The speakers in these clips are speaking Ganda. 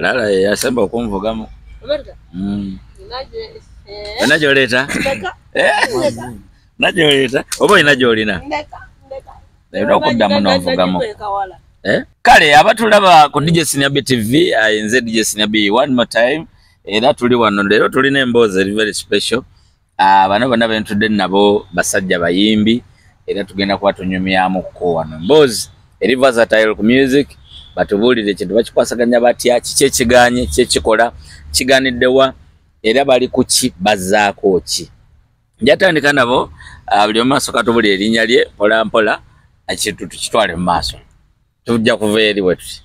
Lala yasemba okumvugamu. Najoleta. Najoleta. Oba inajolina. Ndeka okuddamu n'ovugamu. Kale abatulaba ku DJ Seniabi TV, nze DJ Seniabi one more time. Era tuli wano lero tulina emboozi eri very special. Bano bonna bentudde nabo basajja bayimbi. Era tugenda kuba tunyumyamu ko wano emboozi eri versatile ku music. Batubulire kintu bakikwasaganya batya kiki ekiganye kyekikola kiganiddewa era bali kuki bazaako ki. Njatandika nabo buli maaso katubulire erinnya lye mpola mpola ekintu tukitwale mu maaso. Tujja kuva eri wetuti.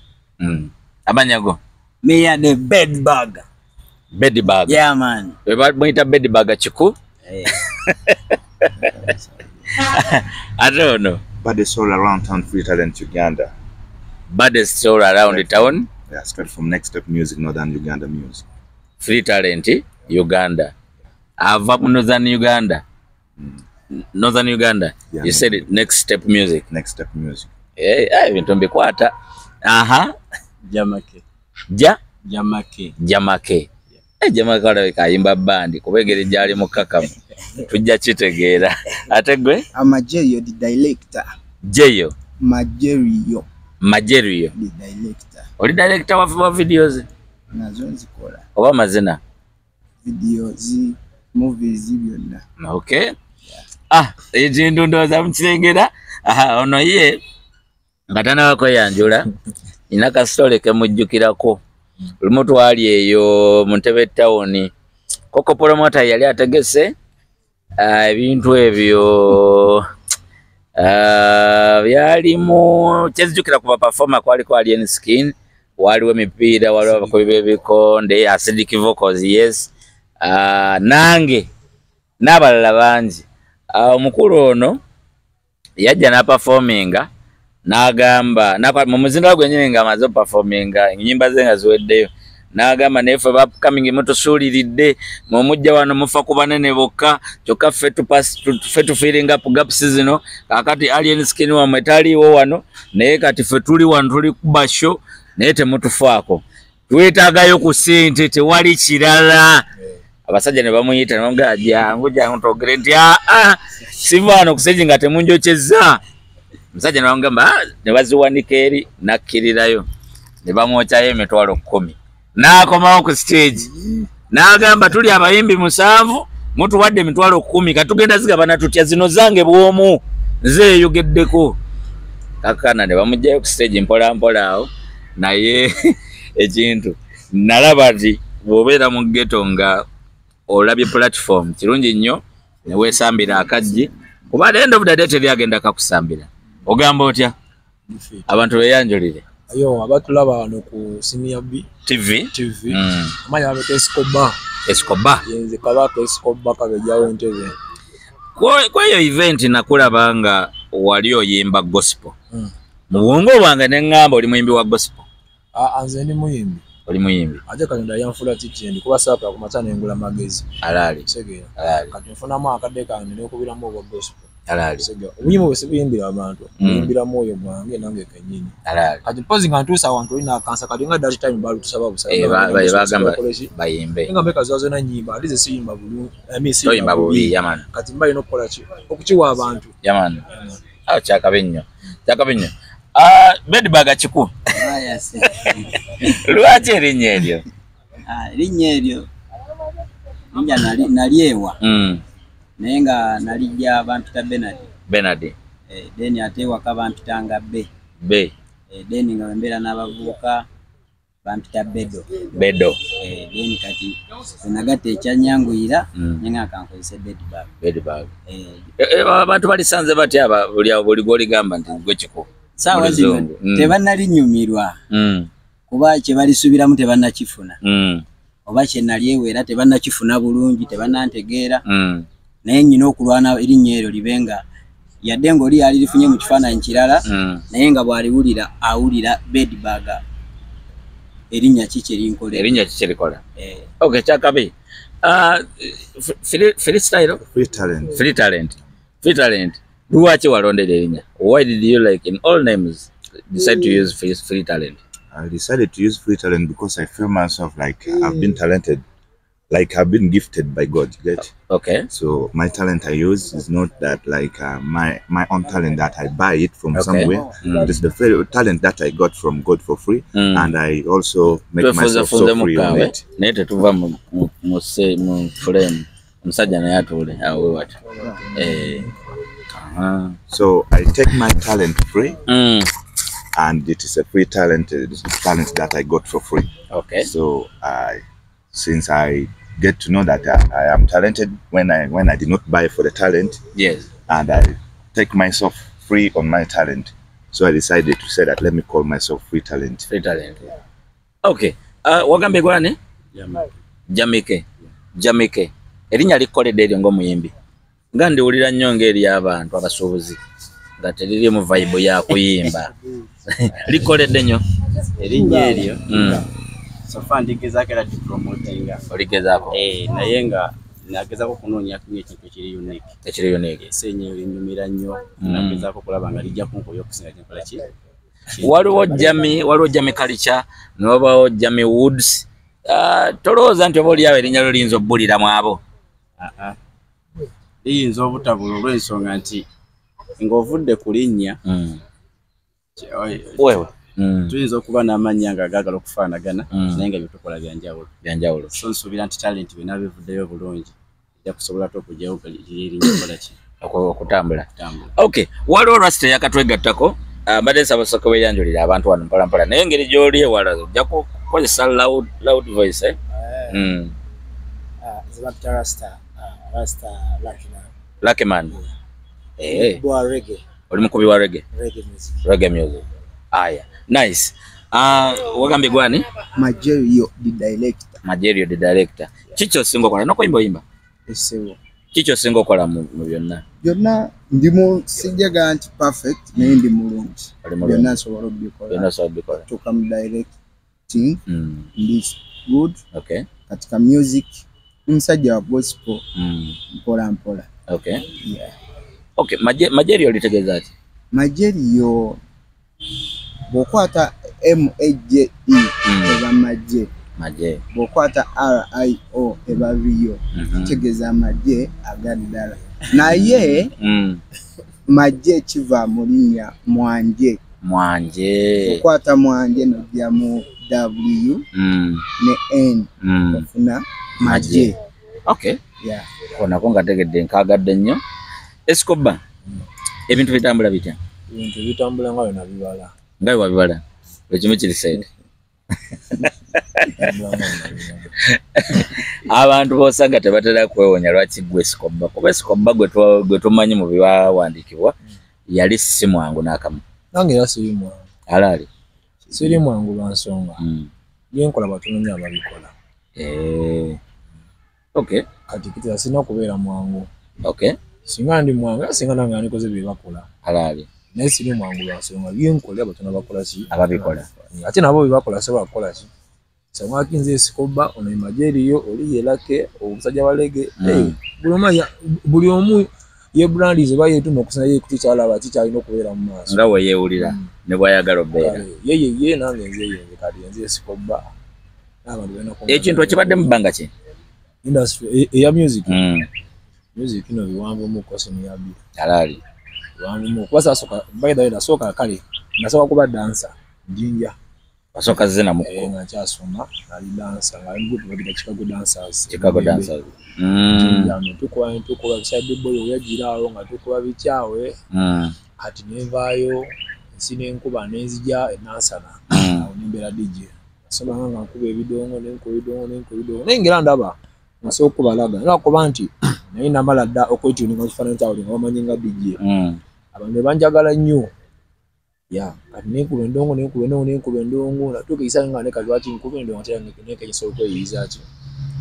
Amanyago. Me the bed bag. Bed bag. Yeah man. We mwita bed bag chiku. I don't know. Baddest all around town, Free Talent Uganda. Baddest all around the town? Yeah, straight from Next Step Music, Northern Uganda Music. Free Talent Uganda. Ava Northern Uganda. Northern Uganda. Yeah, you said it, Next Step Music. Next Step Music. Bintombi kwata. Jamake. Jamake. Jamake. Jamake wala kayimba bandi kubegere jali mukakamu. Tujja kitegeera. Ate gwe? Amajerio the director. Jeyo. Majerio. Majerio. The director. Oli director wa videos? Nazo nzikola. Oba mazina? Videos, movies byonna. Okay. Ekintu ndoza mukirengera. Ono ye ngatana wako yanjula. Inaka story ke mujjukirako. Lumu twali eyo mu Ntebe town. Koko promoter yali ategese ebintu ebyo byalimu kyezijukira kuba performer kwali Alien Skin, waliwo emipiira, waliwo abakubi b'ebikonde, Acidic Vocals, yes. Nange n'abalala bangi. Omukulu ono yajja na performinga n'agamba mu muzinda gwennyini ng'amaze performinga ennyimba ze nga ziweddeyo. N'agamba nefe upcoming mutusuuliridde mu mujja wano mufa ku banene bokka kyokka ffe tufiiringa up gaps zino kakati Alien Skin wamwe taliiwo wano naye kati ffe tuli wano tuli kuba show naye temutufaako twetaagayo ku ssente tewali kirala. Abasajja ne bamuyita ne bamugamba jangu togere nti siva wano ku stage nga temunjokyezza. Omusajja ne bamugamba ne baziwanika eri nakkirirayo ne bamwokyayo emitwalo 10. N'akomawo ku stage n'agamba tuli abayimbi 7 mutuwadde emitwalo 10 katugenda zigabana tutya zino zange bwomu zeeyogeddeko. Kakana ne bamugjayo ku stage mpola mpola awo naye ekintu nalaba nti bw'obeera mu ghetto nga olabye platform kirungi nnyo ne weesambira akajji kuba the end of the day teryagenda kakusambira. Ogamba otya abantu beyanjulire? Ayo abatulaba wano ku Seniabi TV. Amanya abete Escobar. Yenze kabaka Escobar kabejawo Ntebe. Kwa hiyo event nakulaba nga wali oyimba gospel. Mu bwongo bwange ne ngamba oli muyimbi wa gospel. Anze ndi muyimbi. Oli muyimbi. Ate Katonda yanfula tikendi kuba sapa ku matana engula magezi. Alali. Segera. Alali. Kati nfunamu akadde kange n'okubiramu obwa gospel. Alali. Segera. Obuyimu bwe sibuyimbira abantu. Obuyimbira mwoyo gwange nange kenyini. Alali. Kati mpozi nga ntuusa awantu olina akansa kati nga that time balu tusaba busaba. Bagamba bayimbe. Nga mbeka zazo na nyimba alize siyimba bulu. Emisi. Toyimba bubi yaman. Kati mbaye nokola ki okukiwa abantu. Yaman. Kyakabenyo. Kyakabenyo. Bed bag chiku. Yes. Lwaki erinnya eryo? Erinnya eryo nalyewa. Naye nga nalijja bampita Bernard. Then ate ewaka bampitanga Be. Then nga wembeera n'abavubuka bampita Bedo. Then kati nagatta ekyanyanguyira naye nga kankozese bed bag. Abantu balisanze batya buli gwoligamba nti gwe kiku? Sawa zino tebannalinyumirwa kuba kye balisuubiramu tebannakifuna oba kye nalyewa era tebannakifuna bulungi tebannantegeera naye nnyina okulwana erinnya eryo libenga yadde ng'oli yali lifunye mu kifaananyi kirala naye nga bw'aliwulira awulira bed bag erinnya ki kye linkolera. Erinnya ki kye likola? Okay, kyakabi. Free talent. Lwaki walondera erinnya? Why did you in all names decide to use free talent? I decided to use free talent because I feel myself like I've been talented, like I've been gifted by God. You get? Okay. So my talent I use is not that like my own talent that I buy it from somewhere. It is the very talent that I got from God for free, and I also make myself so free on it. So I take my talent free, and it is a free talent. It is a talent that I got for free. Okay. So since I get to know that I am talented when I did not buy for the talent, yes, and I take myself free on my talent, so I decided to say that let me call myself free talent. Free talent. Okay. Wagambe gwane? Jamike. Erinya likolede eryo ng'omuyimbi. Nga ndiwulira nnyo ng'eri abantu abasuubuzi nga teriri mu vibe ya kuyimba. Likolede nnyo erinnya eryo. Sofa ndigezaako era dipromotinga. Oligezaako? Naye nga nagezaako kunoonya ekintu ekiri unique. Ekiri unique. Essenyu linyumira nnyo. Nagezaako kulaba nga lijja kunkoya okusinga kyenkola ki. Waliwo Jami Culture, n'obawo Jami Woods. Tolowooza nti oba oliawo erinnya lyo liyinza obbulira mu abo? Liyinza obutabula olw'ensonga nti ng'ovudde ku linnya wewe tuyinza okuba n'amannya nga gaagala okufaanagana naye nga byetukola byanjawulo. So nsuubira nti talent byonna bivuddeyo bulungi ejja kusobola okugyawo erinnya kola ki okutambula. Okay, waliwo Rasta yakatwegattako mbadde nsaba sooka weeyanjulira abantu wano mpolampola naye engeri gy'oli ewala ojja kukozesa loud voice. Rasta Lucky Man. Reggae. Oli mukubi wa reggae? Reggae music. Aya, nice. Wagambe gwani? Majerio the director. Chicho singo kola noko yimba? Esewo. Chicho singo kola mu byonna. Byonna ndimo sijjaga anti perfect naye ndi mulungi. Byonna nsobola obikola. Tuka mu directing. This good. Okay. Katika music msajja wa gospel. Mpola. Okay. Yeah. Okay, Majerio litegeza ati? Majerio bokwata MAJE eba maje. Bokwata RIO eba Rio. Tegeza maje agaddala. Naye maje kiva mu linnya mwanje. Bokwata mwanje nojja mu W ne N ofuna maje. Okay. Yeah. Kona konga tegedde nkagadde nnyo. Escobar. Ebintu bitambula bitya? Ebintu bitambula nga byonna bibala. Nga wabibala. Ekimu kiri side. Abantu bosanga tebatera kwewonya lwaki gwe Escobar. Kuba Escobar gwe tumanyi mu biwawandiikibwa yali si mwangu n'akamu. Nange era siri mwangu. Alaali. Siri mwangu lwa nsonga. Byenkola batunonya ababikola. Okay. Kati kitera sina kubeera mwangu. Okay. Singa ndi mwangu singa nange nikoze bye bakola. Alaali. Naye siri mwangu lwa nsonga byenkola abatuna bakola ki? Ababikola. Ate nabo bye bakola so bakola ki? Samwa kinze Escobar ono Majerio oli yelake omusajja wa lege. Buli omu ye brandize bayetuma okusana ye kutikyala abati alina okubeera mu maaso. Nga we yeewulira ne bwayagala obeera. Ye nange nze kati nze Escobar. N'abantu balina ku. Ekintu ekibadde mu bbanga ki? Industry ya music. Music ino biwanvu mu kosi mu yabi. Alaali. Biwanvu mu kwasa soka by the way da soka kale. Nasoka kuba dancer. Jinja. Basoka zina muko. Nachasoma ali dancer. Ali good with the Chicago dancers. Jinja tuko side boy yagira awo nga tuko bichawe. Kati nevayo nsine nkuba nenzija enansana. Nimbera DJ. Soma nga nkuba ebidongo nenko nengera ndaba. Nasoko balaga nakuba nti naye namala dda okwetuninga kifaananyi kyawe nga bamanyi nga DJ. Abantu banjagala nnyo. Ya kati nenkuba endongo natuuka ekisanga nga neka lwaki nkuba endongo ate neka ekisobola okweyiyiza ki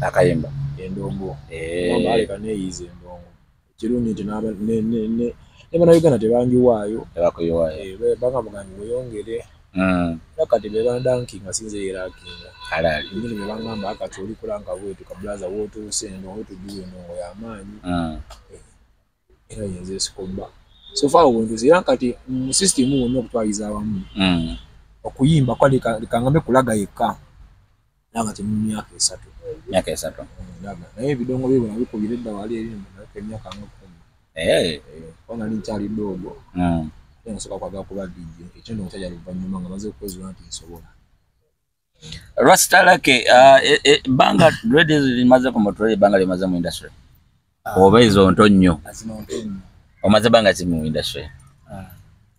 akayimba endongo aleka neeyiyiza endongo ekirungi nti ne bannayuganda tebanjiwaayo bagamba gange weyongere kati bebandanki nga sinze yerakinga alaali ngini bebangamba akati oli kulanga bwetu kabulaza wootuuse endongo wetuduwa endongo y'amaanyi era yenze Escobar so far obuntu era kati mu system wonna okutwaliza awamu okuyimba kwa likangambe kulaga yekka nanga temu myaka 3 myaka 3 naye ebidongo bye bwana bikubira edda wali eri emyaka 10 kwana linkyali ddogo nasoka kwagala kuba DJ ekyo n'omusajja luvannyuma nga maze okukozesa nti nsobola Rasta Lucky banga dreads limaze ku motore banga limaze mu industry oba izo nto nnyo omaze banga ki mu industry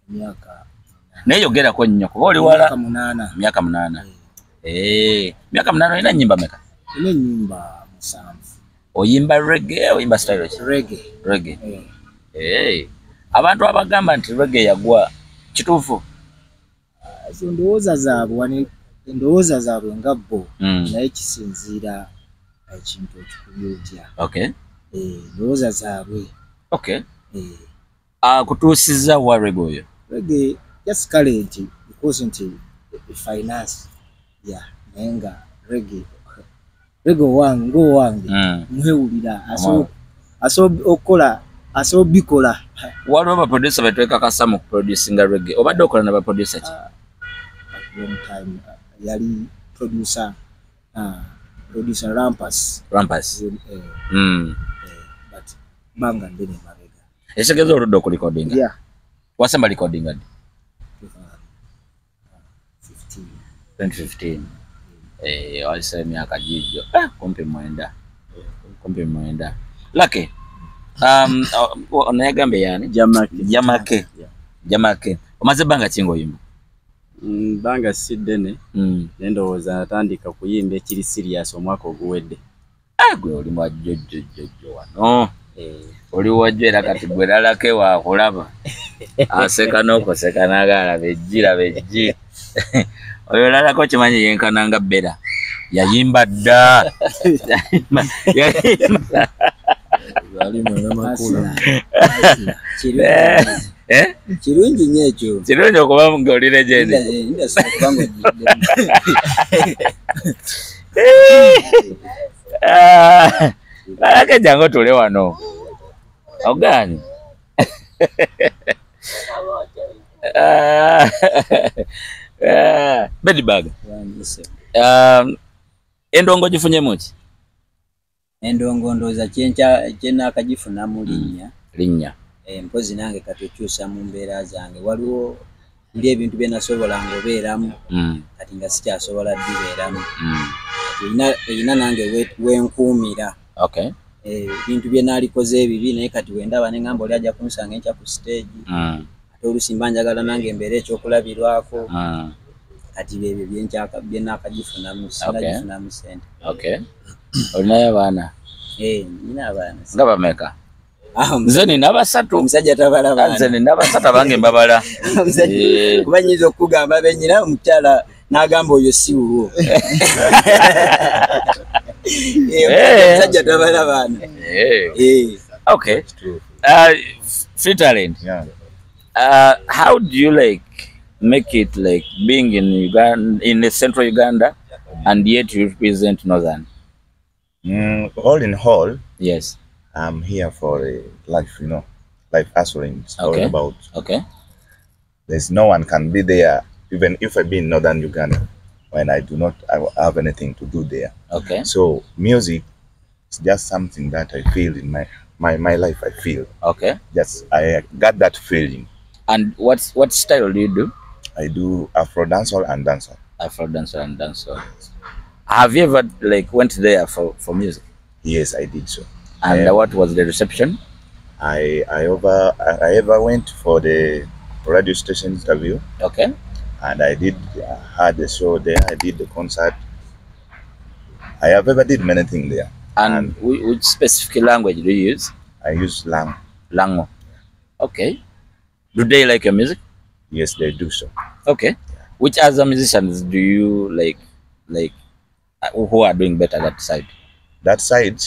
myaka neyogera ko nnyo kuba oli wala myaka 8 myaka 8 ina nyimba meka ina nyimba musanvu oyimba reggae oyimba style reggae abantu abagamba nti reggae yagwa kituufu endowooza zaabwe nga bo naye kisinziira ekintu ekikubyotya endowooza zaabwe akutuusiza wa reggae oyo reggae just current because nti finance naye nga reggae wange mwewulira asobikola waliwo abaproducer betwekakasa mu kuproducinga reggae obadde okola n'abaproducer ki long time yali producer Rampus but banga ndene mabega ekigezo oludde okulikodinga wasamba likodinga ddi 2015 walisa emyaka gijo kumpi mwenda Lucky onayagambe yani Jamake omaze banga kingo oyimba banga siddene nendowooza natandika kuyimba ekiri serious omwaka oguwedde gwe oli mwajjojjo wano oli wajjo era kati gwe lalake wakulaba aseka n'okoseka n'agaalaba ejji oyo lalako kimanyi yenkananga bera yayimba dda kirungi nnyo ekyo kirungi okuba ng'oli legend lalake jangu tule wano ogani Bedibag endongo gifunyemu ki endongo ndoza kyena akagifuna mu linnya mpozi nange katukyusa mu mbeera zange waliwo ndi ebintu bye nasobola ngobeeramu kati nga sikyasobola ddibeeramu erina nange wenkuumira ebintu bye naalikoze ebibi naye kati wendaba ne ngamba oli ajja kunsanga enkya ku stage ate olusimba njagala nange embeera ekyokulabirwako kati byebyo bye naakagifunamu sinagifunamu sente olinayo abaana nina abaana nga bameka nze nina 3 omusajja tabala baana nze nina 3 abange mbabala kuba nyiza okugamba benyina omukyala n'agamba oyo si wuwo omusajja tabala baana okay Free Talent how do you make it being in Uganda, in central Uganda, and yet you represent northern? All in all, yes, I'm here for life, life hustling. It's all about. There's no one can be there, even if I be in northern Uganda, when I do not have anything to do there. So music is just something that I feel in my life. I feel. Just I got that feeling. And what style do you do? I do Afro dancehall and dancehall. Afro dancehall and dancehall. Have you ever went there for music? Yes, I did so. And what was the reception? I ever went for the radio station interview. And I had a show there. I did the concert. I have ever did many things there. And which specific language do you use? I use Lango. Do they like your music? Yes, they do so. Which other musicians do you like who are doing better that side? That side,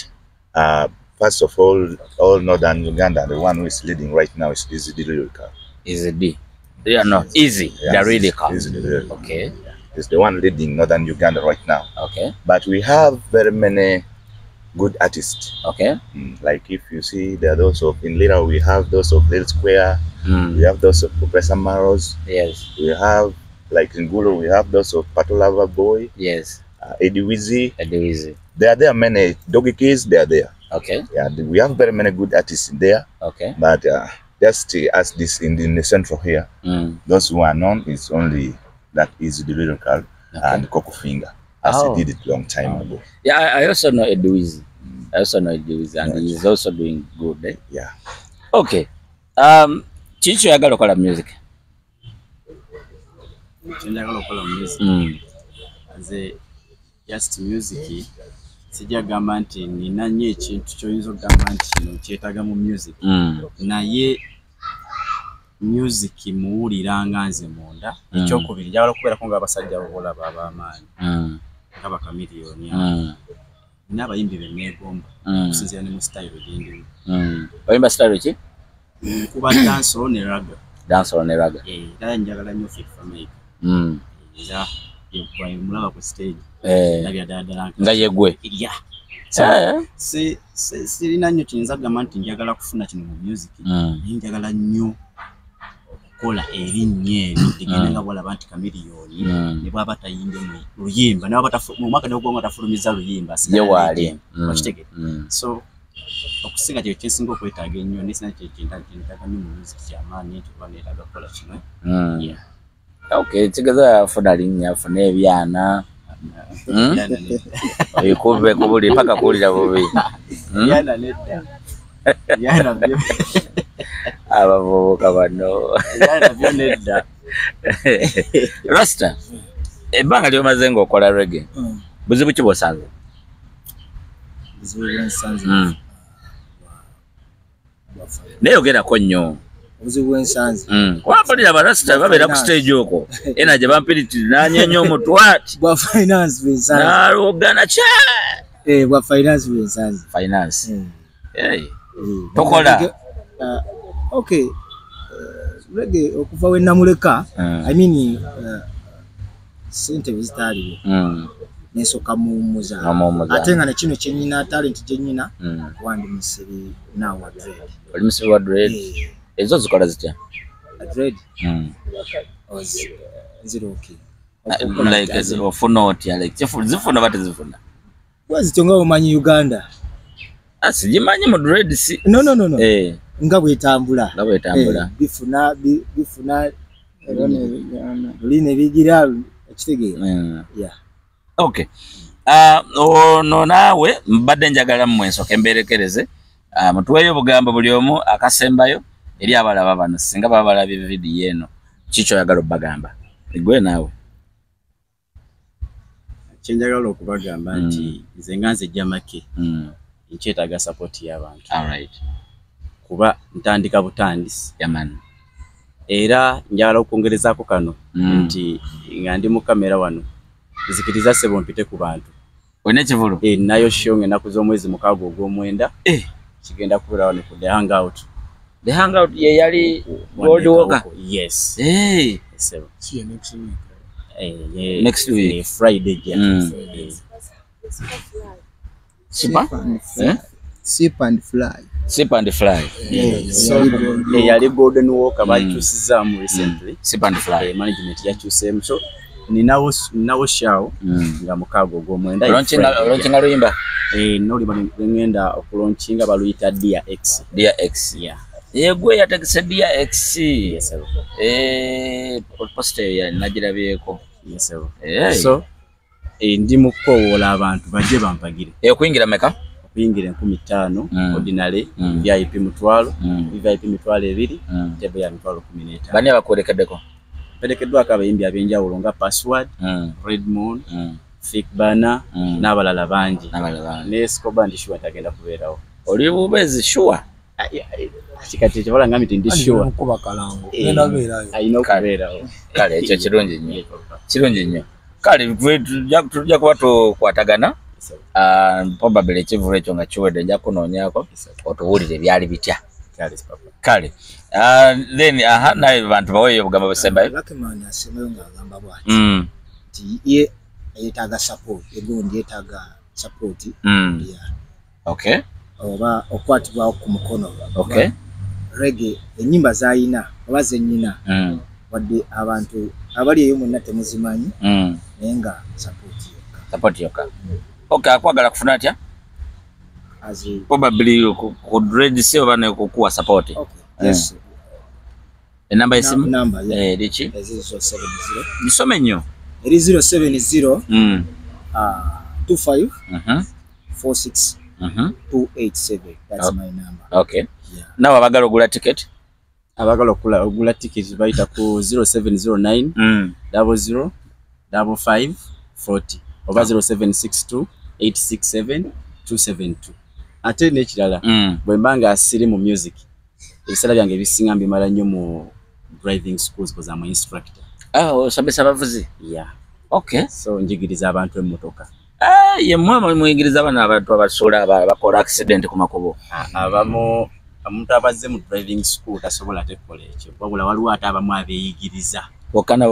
first of all northern Uganda, the one who is leading right now is Easy D Lyrical. Easy D. Yeah, no, Easy. The Lyrical. Easy D Lyrical. He's the one leading northern Uganda right now. But we have very many good artists. Like if you see, there are those of in Lira, we have those of Little Square. We have those of Professor Maros. Yes. We have like in Gulu, we have those of Patolava Boy. Yes. Eddie Wizzy. There are many Doggy Keys. They are there. Okay. Yeah, we have very many good artists in there. Okay. But just as this in the central here, those who are known is only that is the lyrical and Coco Finger, as he did it long time ago. Yeah, I also know Eddie Wizzy. And he's also doing good. Eh? Yeah. Okay. Chicho yagala kola music. Njagala kola music. Nze just music sijja gamba nti nina nnyo ekintu ky'oyinza okugamba nti kino kyetaaga mu music. Naye music muwulira nga nze munda. Ekyokubiri njagala okubeerako ng'abasajja bobolaba ab'amaanyi nga bakamiliyoni. Nina abayimbi be neegomba okusinziira ne mu style gyendimu. Oyimba style ki? Kuba dancehall ne raga. Era njagala nnyo Fit Famake. Era mulaba ku stage. Nga yegwe. Sirina nnyo kiyinza kugamba nti njagala kufuna kino mu music. Naye njagala nnyo okukola erinnya eri ligenda nga bwalaba nti kamiliyoni ne bwaba tayimbe mu luyimba mu mwaka n'ogwonga tafulumiza luyimba yewaali. So okusinga kye kyesinga okwetaaga ennyo nesina kyekyendaga nnyo mu music kyamaanyi nti kuba neetaaga kukola kino. Okay, kigeza afuna linnya afuna ebyana. Oyikube kubuli paka kulira bubi. Yana nedda. Yana byo. Abavubuka bano. Yana byo nedda. Rasta. Ebbanga lyomaze ng'okola reggae. Buzibu ki bw'osanze? Buzibu bw'ensanze. Neyogerako nnyo. Buzibu bw'ensanze. Kwapulira abarasta babeera ku stage okwo. Ena gye bampiritiri n'anyenya omutwati. Bwa finance bw'ensanze. N'alogana kya. Bwa finance bw'ensanze. Finance. Tokola. Okay. Reggae okuva we namuleka. I mean sente bizitaliwo. Nesoka muumuza. Ate nga nekino kyenyina talent kyenyina wandi misiri na wa dread. Oli misiri wa dread. Ezo zikola zitya? Dread. Zero okay. Like ofuna otya like zifuna bate zifuna. Wazitonga omanyi Uganda. Sigimanyi mu dread si. No. Nga bwetambula. Bifuna line bigira ekitegeera. Yeah. Okay. No naawe mbadde njagala mmwe nsooke mberekereze. Mutuweeyo obugambo buli omu akasembayo eri abalaba bano singa baba balabye vidiyo eno. Kiki oyagala obbagamba? Gwe naawe. Kyenjagala okubagamba nti nze nga nze Jamake nkyetaaga support y'abantu. Alright. Kuba ntandika butandisi. Yaman. Era njagala okwongerezaako kano nti nga ndi mu kamera wano nzikiriza ssebo mpite ku bantu. Olina ekivulu? Nayo show ennaku z'omwezi 6 ogw'omwenda. Kigenda kubeera wano ku The Hangout. The Hangout ye yali Gold Walker? Yes. See you next week. Next week. Friday. Sip and fly. So yali Golden Walker bakyusizaamu recently. Sip and fly. Management yakyuseemu. So ninawo show nga 6 ogw'omwenda. Launchinga luyimba? Nolima ngenda okulaunchinga baluyita Dear X. Yeah. Yegwe yategese Dear X. Yes. Poster ya nagirabyeko. Yes. So ndi mukowoola abantu bajje bampagire. Kuyingira meka? Kuyingira 15 ordinary, VIP mutwalo, VIP mitwalo 2, tebe ya mitwalo 15. Bani abakolekeddeko? Perekeddwako abayimbi ab'enjawulo nga Password, Red Moon, Fik Bana n'abalala bangi. Ne Scoba ndi sure tagenda kubeerawo. Oli bubezi sure? Kikati kyobola ngami ndi sure. Kuba kalango. Nenda beerayo. Ayina okubeerawo. Kale ekyo kirungi nnyo. Kirungi nnyo. Kale tujja kuba tukwatagana. Probably ekivulo ekyo nga kiwedde nja kunoonyaako otuwulire byali bitya. Kale. Then naye bantu baweeyo obugambo busembayo. Luckman asembayo ng'agamba bw'ati. Nti ye yeetaaga support. Egundi yeetaaga support. Okay. Oba okwatibwawo ku mukono. Okay. Reggae ennyimba z'ayina oba zennyina wadde abantu abali eyo mwenna temuzimanyi naye nga support yokka. Okay, akwagala kufuna atya? Probably could read see oba ne kukuwa support. Yes. Enamba yesimu? Number, yeah. Lichi? 070. Nisome nnyo. 070 25 46 287. That's my number. Okay. Yeah. Now abagala ogula ticket? Abagala ogula ticket bayita ku 0709 00 55 40 oba 0762 867 272. Ate n'ekirala bwe mbanga asiri mu music ebisala byange ebisinga mbimala nnyo mu driving schools because I'm an instructor. Osomesa abavuzi? Yeah. Okay. So njigiriza abantu emmotoka. Ye mwe muyigiriza abana abantu abasula abakola accident ku makubo? Abamu omuntu abazze mu driving school tasobola tekola ekyo wabula waliwo ate abamu abeeyigiriza bokka ne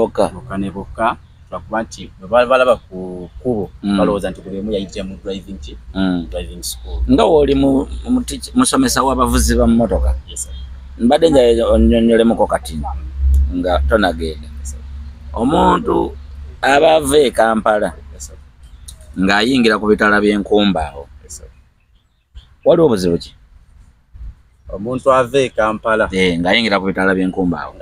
bokka lwakuba nti balaba ku kkubo balowooza nti buli emu yayitira mu driving school. Nga wooli musomesa w'abavuzi ba mmotoka? Mbadde nja onnyonnyolemuko kati nga tonagenda. Omuntu abava e Kampala ng'ayingira ku bitala by'enkumba awo waliwo obuzibu ki? Omuntu ava e Kampala ng'ayingira ku bitala by'enkumba awo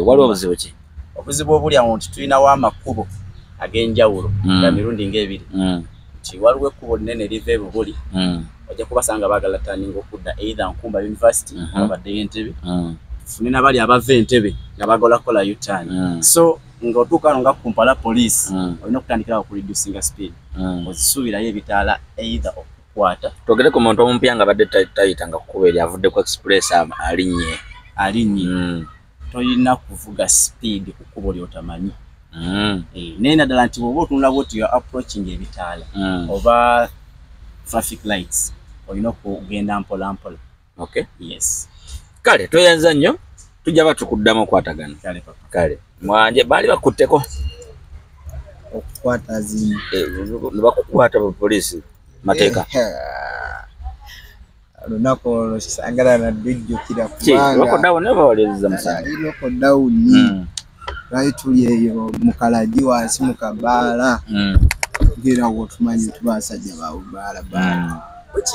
waliwo obuzibu ki? Obuzibu obuli awo nti tulinawo amakubo ag'enjawulo ga mirundi ng'ebiri nti waliwo ekkubo nnene liva ebubuli ojja kubasanga baagala taninga okudda either Nkumba University abaddeyo Entebbe tufune n'abali abava Entebbe nga baagala kukola U-turn. So ng'otuuka nga Kampala police olina okutandikirawo ku reducing speed ozisuubirayo ebitaala either okukwata twogere ku muntu omumpya nga badde tayita nga kkubo eri avudde ku express alinnye toyina kuvuga speed ku kkubo ly'otamanyi. Naye naddala nti bw'oba otunula bwoti you are approaching ebitaala oba traffic lights olina okugenda mpola mpola. Okay. Yes. Kale toyenza nnyo tujja batukuddamu okwatagana. Kale mwanje baali bakutteko okukwata zino ne bakukwata ba poliisi mateeka lunaku olwo kisangala naddujjukira kubanga lokodawuni ne bawaliriza musango lokodawuni lwali tuli eyo mu kalagi wansi mu kabaala ngera wotumanyi tubasajja bawubaala baala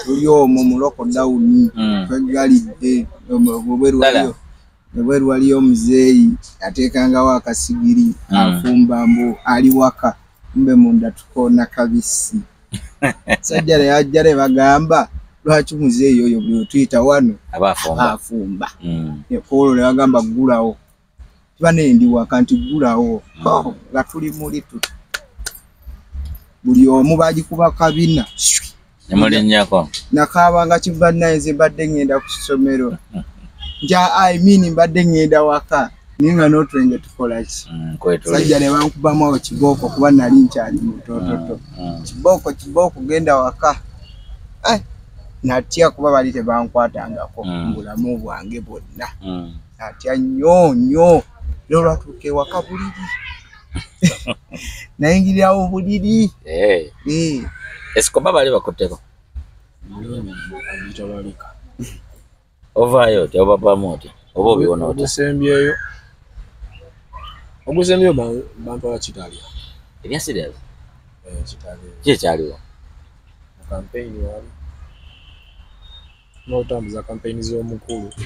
tuli omwo mu lokodawuni twegalidde obweru waliyo omuzeeyi ateekangawo akasigiri afumba mbu ali waka mbe munda tukoona kabisi sajja ne yajja ne bagamba lwaki muzeeyi oyo bwe tuyita wano afumba olwo ne bagamba ggulawo tiba nendi waka nti ggulawo nga tuli muli tuti buli omu bagikuba kabina nemulinnyako nakaabanga kibannayenze mbadde ngenda ku kisomero mbadde ngenda waka naye nga n'otwenge tukolaki sajja ne bankubamu awo kibooko kuba nali nkyali mutototo kibooko genda waka natya kuba bali tebankwatangako mu bulamu bwange bwonna natya nnyo lero lwatuuka ewaka buliri nayingirirawo buliri esikoba bali bakutteko ovaayo otya obapamu otya oba obiwona otya ogusembyeyo bantwala Kitalya ebya serious Kitalya ki ekyaliwo kampeyini wali n'otambuza kampeyini z'omukulu ki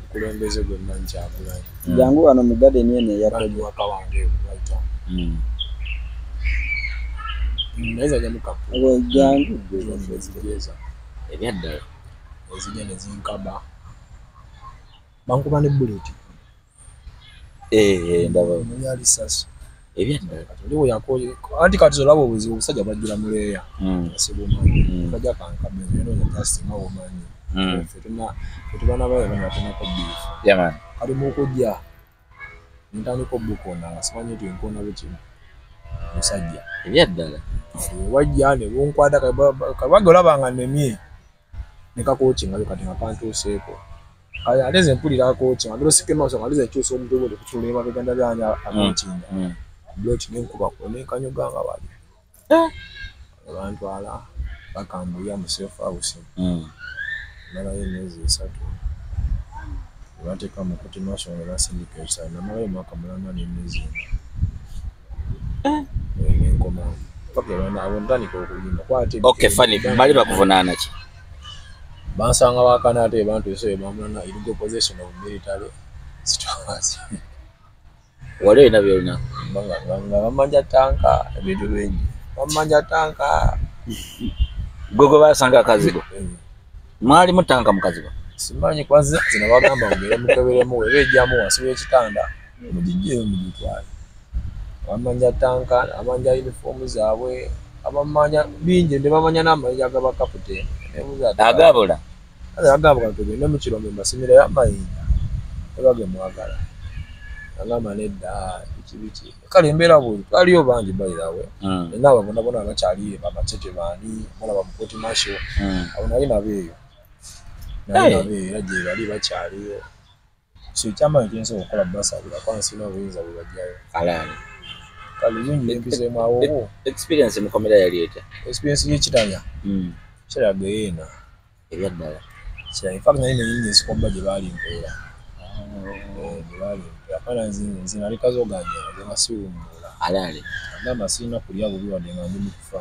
mukulembeze gwonna Kyagulanyi jangu wano mu gadeni eno eyakawaka wange bayita naeza jamu kapu jangu ezigeza ebyaddala ezijja ne zinkaba bankuba ne bullet ndaba munyali sasu ebyaddala oliwo yakoye anti kati zolaba obuzibu obusajja bajjira muleeya asibumanyi kajja kankameze eno ne kastinga obumanyi fetuna baye bana tunako beef yaman kali mu kujja ntandiko bukona ngasimanyi nti nkona bukimu musajja ebyaddala wajja ne bunkwata kabagga olabanga nemye nekakochi nga kati ngapantuuseeko aleze mpulira kochi nga ndosike maaso nga aleze kyusa omutwe gwe kutulema biganda byanya akinda blot nenkuba ko nenkanyuga nga bali abantu bakambuya mu safe house nalayo emyezi 3 bateka mu kuti masho nga basindika ekisala namalayo mwaka mulamba n'emyezi ngoma pakebana abondandika okuyimba kwate okay funny bali bakuvunaana ki bansanga wakana ate bantu eso bamulana illegal possession of military stores wale na byona nga bamanja tanka ebintu bingi bamanja tanka gogo basanga akazigo mwali mutanka mukazigo simanyi kwanza zinabagamba ngere mukeberemu webejjamu wasibe ekitanda mujijje mujitwala bamanja tanka abanja uniform zaabwe abamanya bingi ndebamanya n'amayinja g'abakaputeni agabula agabula tugende mu kirombe mbasimira y'amayinja ebage mwagala agamba nedda ikibiki kale embeera buli twaliyo bangi bayirawe nawe bonabona abakyaliyo bamatete baani bona bamukoti masho abo nali nabeeyo era gye bali bakyaliyo so ekyamaanyi kyensobola okukola basabira kwansina obuyinza bwe bajjayo alaani kale bingi empiseemu awo experience mukomera yali etya experience y'ekitanya kiraga yeena ebyaddala kiraga infact nali nenyini esikomba gye baali mpeera gye baali mpeera kana nze nali kazoganya ge basiwummula alaali agamba sirina kulya bubi wadde nga ndi mu kufa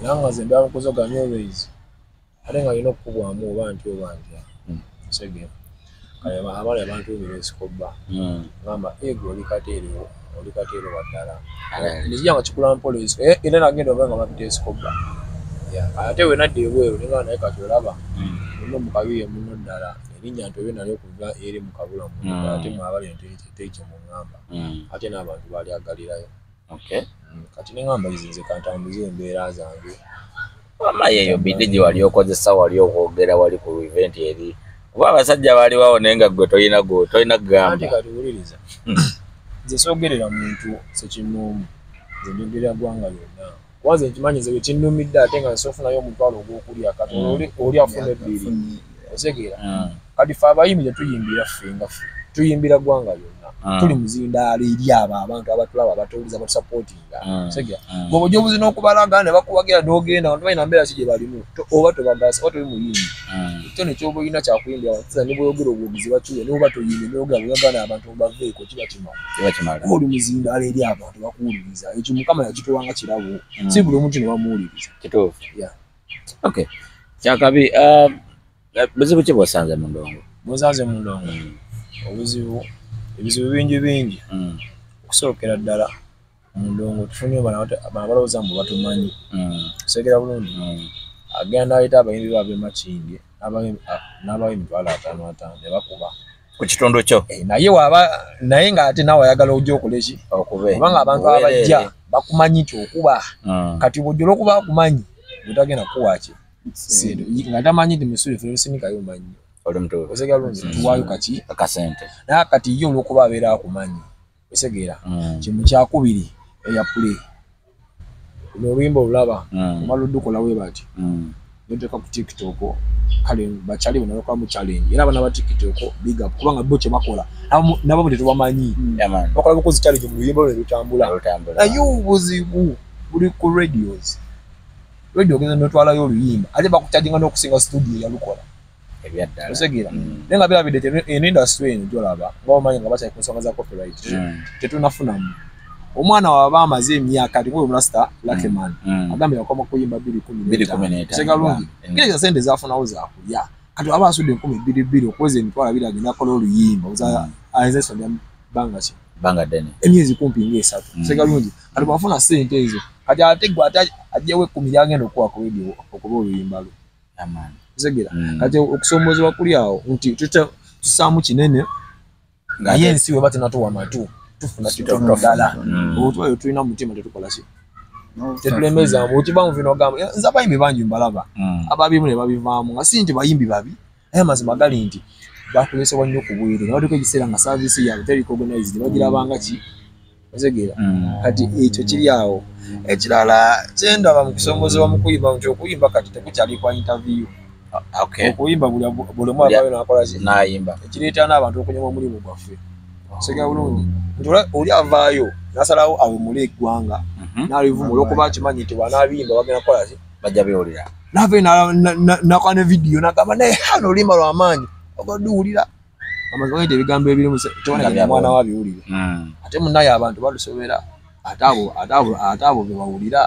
era nga nze mbeera mu kuzoganya always ate nga alina okukubwamu oba ntya segera kale abaana bantuumira esikoba ngamba ego oli kateero waddala nekijja nga kikula mpola era nagenda oba nga bapita esikoba ate we nadda ebweru ninga naye kati olaba muno mukabiye muno ddala erinnya ntobe nali okuva eri mukabula muno ate mwabali enteekye mu ngamba ate n'abantu baali agalirayo kati nengamba izinze kantambuze embeera zange amayeyo bidde gye wali okozesa wali okwogera wali ku event eri kuba abasajja baali wawo naye nga gwe tolina kugamba kati wuliriza nze soogerera muntu sekinnoomu nze njogerera ggwanga lyonna kubanze nkimanyi nze wekinnumidde ate nga nsofunayo omutwalo ogw'okulya kati oli afuna ebbiri osegeera kati ffe abayimbi tetuyimbira ffenga ffe tuyimbira ggwanga lyonna tuli muzindaalo eri abo abantu abatulaba abatuwuliza batusapootinga osegeera bw'oba ojja n'okubalaga ne bakubagira n'ogenda abantu balina mbeera ki gye balimu oba tobagasa oba toli muyimbi ekyo nekyoba olina kyakuyimbira batiza ne bweyogera obwobuzi bakyuya ne bwoba toyimbi n'oyogera bweyagana abantu mubaveeko kiba kimala oli muzindaalo eri abantu bakuwuliriza ekyo mukama yakituwanga kirabo si buli omuntu ne bamuwuliriza kituufu okay kyakabi buzibu ki bw'osanze mu ndongo bw'osanze mu ndongo ebizibu bingi okusookera ddala mu ndongo tufunye bano balowooza mbu batumanyi oseekera bulungi agenda n'aleeta abayimbi babe makindi n'abayimbi 5 ne bakuba ku kitundu kyo naye ng'ate naawe ayagala ojja okoleki kubanga abantu abajja bakumanyi kyokuba kati bw'ojja olw'okuba bakumanyi bwetagenda kukuwaaki nga tamanyi nti misuli ffe lusinikayo manyi oseegera bulungi tuwaayo kaki akasente naye kati ye olw'okuba abeera akumanyi osegeera kimu kyakubiri eya pule oluyimba olulaba omala oddukola we bati noteeka ku tiktok kale bakyali banalokola mu challenge era abana ba tiktok big up kubanga bo kye bakola nabo tetubamanyi bakola bukozi challenge mu luyimba lwe lutambula naye obuzibu buli ku radios radio genda notwalayo oluyimba ate bakucharginga n'okusinga studio yalukola ebyaddala osegeera naye nga birabidde industry eno gyolaba nga omanyi nga bakyali ku nsonga za copyright tetunafunamu omwana waba amaze emyaka tikuwe mulasta Luckman agambye yakoma kuyimba 2010 osegeera bulungi ngeri sente zafunawo zakulya kati waba asudde 2022 okweza emitwalo 2 agenda akola oluyimba ayinza esomya banga ddene emyezi kumpi ng'esatu osegeera bulungi kati bwafuna sente ezo kati ate gwe ajjewo 10 yagenda okuwa ku radio okuba oluyimba lwe osegeera kati okusomoozebwa kuli awo nti tusaamu kinene naye ensi we batenatuwa matu tufuna kitono ddala otwayo tulina mutima tetukola ki tetulemeza okivamu vino gamba nze abayimbi bangi mbalaba ababimu ne babivaamu nga si nti bayimbi babi naye amazima gali nti bakozesebwa nnyo ku bwire nga baliko ekiseera nga saavisi yaabwe teri recognized bagirabanga ki osegeera kati ekyo kiri awo ekirala kyendaba mu kusomozebwa mu kuyimba nti okuyimba kati tekukyali kwa interview okuyimba buli omu abayo nakola ki nayimba ekireeta n'abantu okunyoma omulimu gwaffe osegeera bulungi nti oli avaayo nasalawo awemule eggwanga n'alivumula okuba akimanyi nti banaabiyimba bagenda kukola ki bajja beewulira nave nakola ne vidiyo nagamba naye hano oluyimba lw'amaanyi Ogoduulira. Amazima ebigambo ebiri mu tebana mwana wa biwulire. Ate munnaye abantu balusobera. Atabo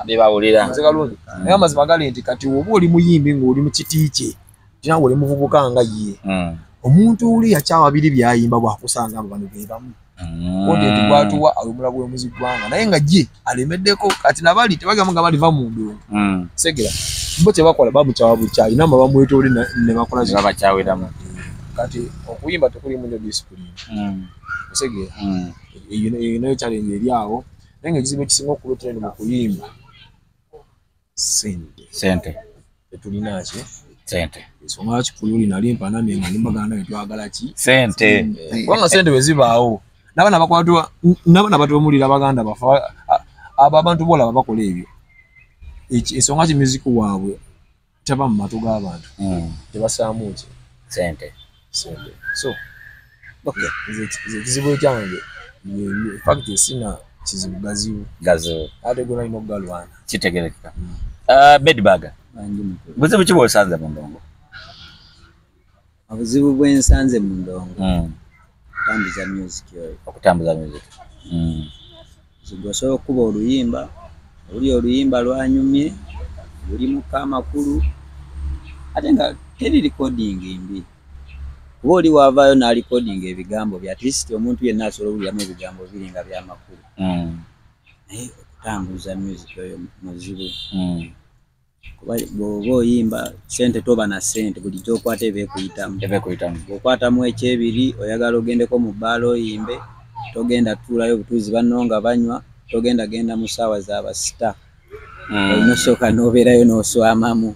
bebawulira. Nzekalungi. Naye amazima gali nti kati oba oli muyimbi ng'oli mu kiti kye. Tina oli muvubuka nga ye. Omuntu uli yakyawa biri byayimba bwakusanga abo bano bebamu. Odi ndi gwatuwa alumula bwe muzigwanga naye nga je alemeddeko kati nabali tebagamba nga bali va mu ndongo. Segera. Bo tebakola babu kyawa bukyali namba bamwetoli ne bakola zino bakyaweramu. Kati okuyimba tekuli mu discipline. Segera. Eyo challenge eri awo. Naye ekizibu ekisinga okulotera mu kuyimba sente tetulina ki sente ensonga kikulu nali mpanamye nga nimbaganda etwagala ki sente kubanga sente bwe zibaawo n'abaana bakwatwa n'abaana batomulira baganda bafa abo abantu bola bakola ebyo ensonga ki music waabwe taba mu matu g'abantu tebasaamu ki sente so okay ekizibu ekyange fact esina kizibu gazibu ate gona ino galwana kitegerekeka Bedbugger buzibu ki bw'osanze mu ndongo obuzibu bwensanze mu ndongo okutambuza music osobola okuba oluyimba oli oluyimba lwanyumye luli muka amakulu ate nga teri recording mbi kuba oli waavaayo na recording ebigambo bya at least omuntu yenna asobola owuliramu ebigambo biri nga by'amakulu naye okutambuza music oyo muzibu kuba bw'oba oyimba sente toba na sente buli gy'okwata ebeekuyitamu bw'okwatamu ekyebiri oyagala ogendeko mu bbaala oyimbe togenda tuulayo butuuzi banno nga banywa togenda genda mu ssaawa z'abasita olina osooka n'obeerayo n'oswamamu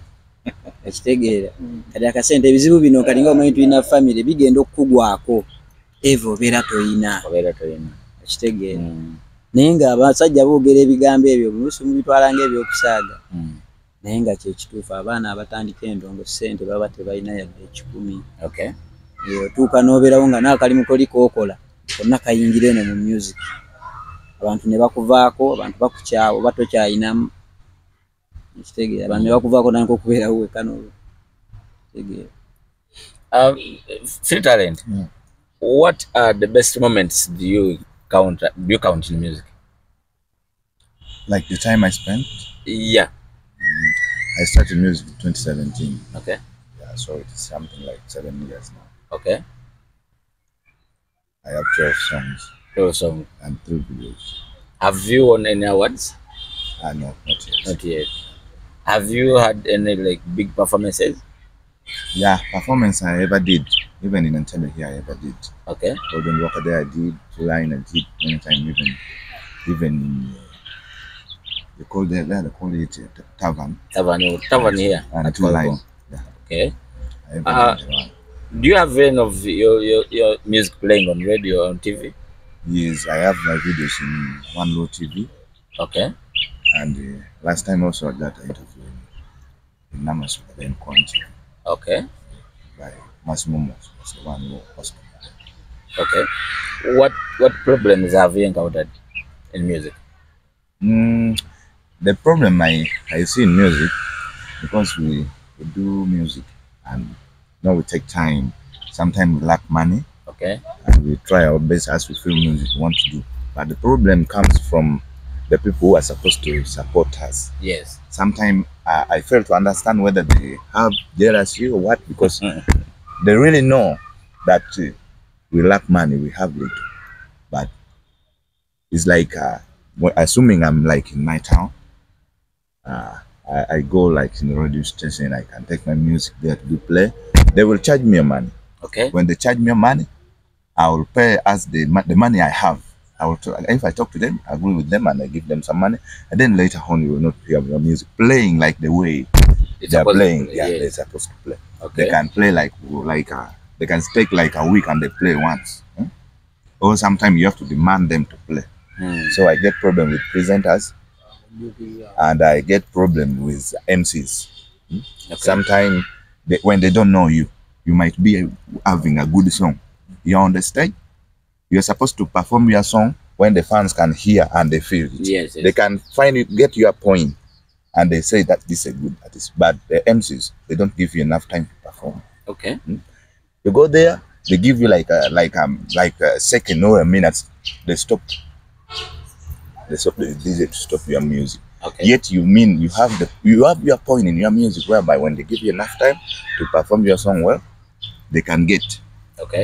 ekitegeera kati akasente ebizibu bino kati nga omanyi tulina famire bigenda okukugwako eva obeera toyina ekitegeera naye nga abasajja boogera ebigambo ebyo oluusi mubitwala ng'ebyokusaaga naye nga kyekituufu abaana abatandika endongo sente baba tebalina yadde 10 otuuka n'obeerawo nga n'akalimu kolikookola konna kayingire eno mu music abantu ne bakuvaako abantu bakukyawa oba tokyayinamu ekitegeera abantu ne bakuvaako nanka okubeerawo wekka n'ekitegeera Free Talent, what are the best moments do you count in music? Like the time I spent? Yeah. I started music in 2017. Okay. Yeah, so it's something like 7 years now. Okay. I have 12 songs. 12 songs. And 3 videos. Have you won any awards? No, not yet. Not yet. Have you had any like big performances? Yeah, performance I ever did. Even in Antenna here, I ever did. Okay. Golden Walker there I did. Line I did many times. Even in they call it tavern. Tavern here. And 2 Line. Yeah. Okay. Do you have any of your music playing on radio or on TV? Yes, I have my videos in One Low TV. Okay. And last time also I got an interview in Namasu, then Quanti. Okay. By Massimo, that's the One Low Hospital. Okay. What problems have you encountered in music? The problem I see in music, because we do music and we take time. Sometimes we lack money. Okay. And we try our best as we feel music we want to do. But the problem comes from the people who are supposed to support us. Yes. Sometimes I fail to understand whether they have jealousy or what, because they really know that we lack money, we have little. But it's like, assuming I'm like in my town, I go like in the radio station, I can take my music there to play. They will charge me money. Okay. When they charge me money, I will pay as the money I have. If I talk to them, I agree with them and I give them some money, and then later on you will not hear your music playing like the way they are playing. Yeah, they're supposed to play. Okay. They can play like they can take like a week and they play once. Or sometimes you have to demand them to play. So I get problem with presenters, and I get problem with MCs. Okay. Sometimes when they don't know you, you might be having a good song. You're on the stage, you're supposed to perform your song when the fans can hear and they feel it. Yes. They can find it, get your point, and they say that this is a good artist. But the MCs, they don't give you enough time to perform. Okay. You go there, they give you like a second or a minute. They stop the DJ to stop your music. Okay. Yet you have your point in your music whereby when they give you enough time to perform your song well, they can get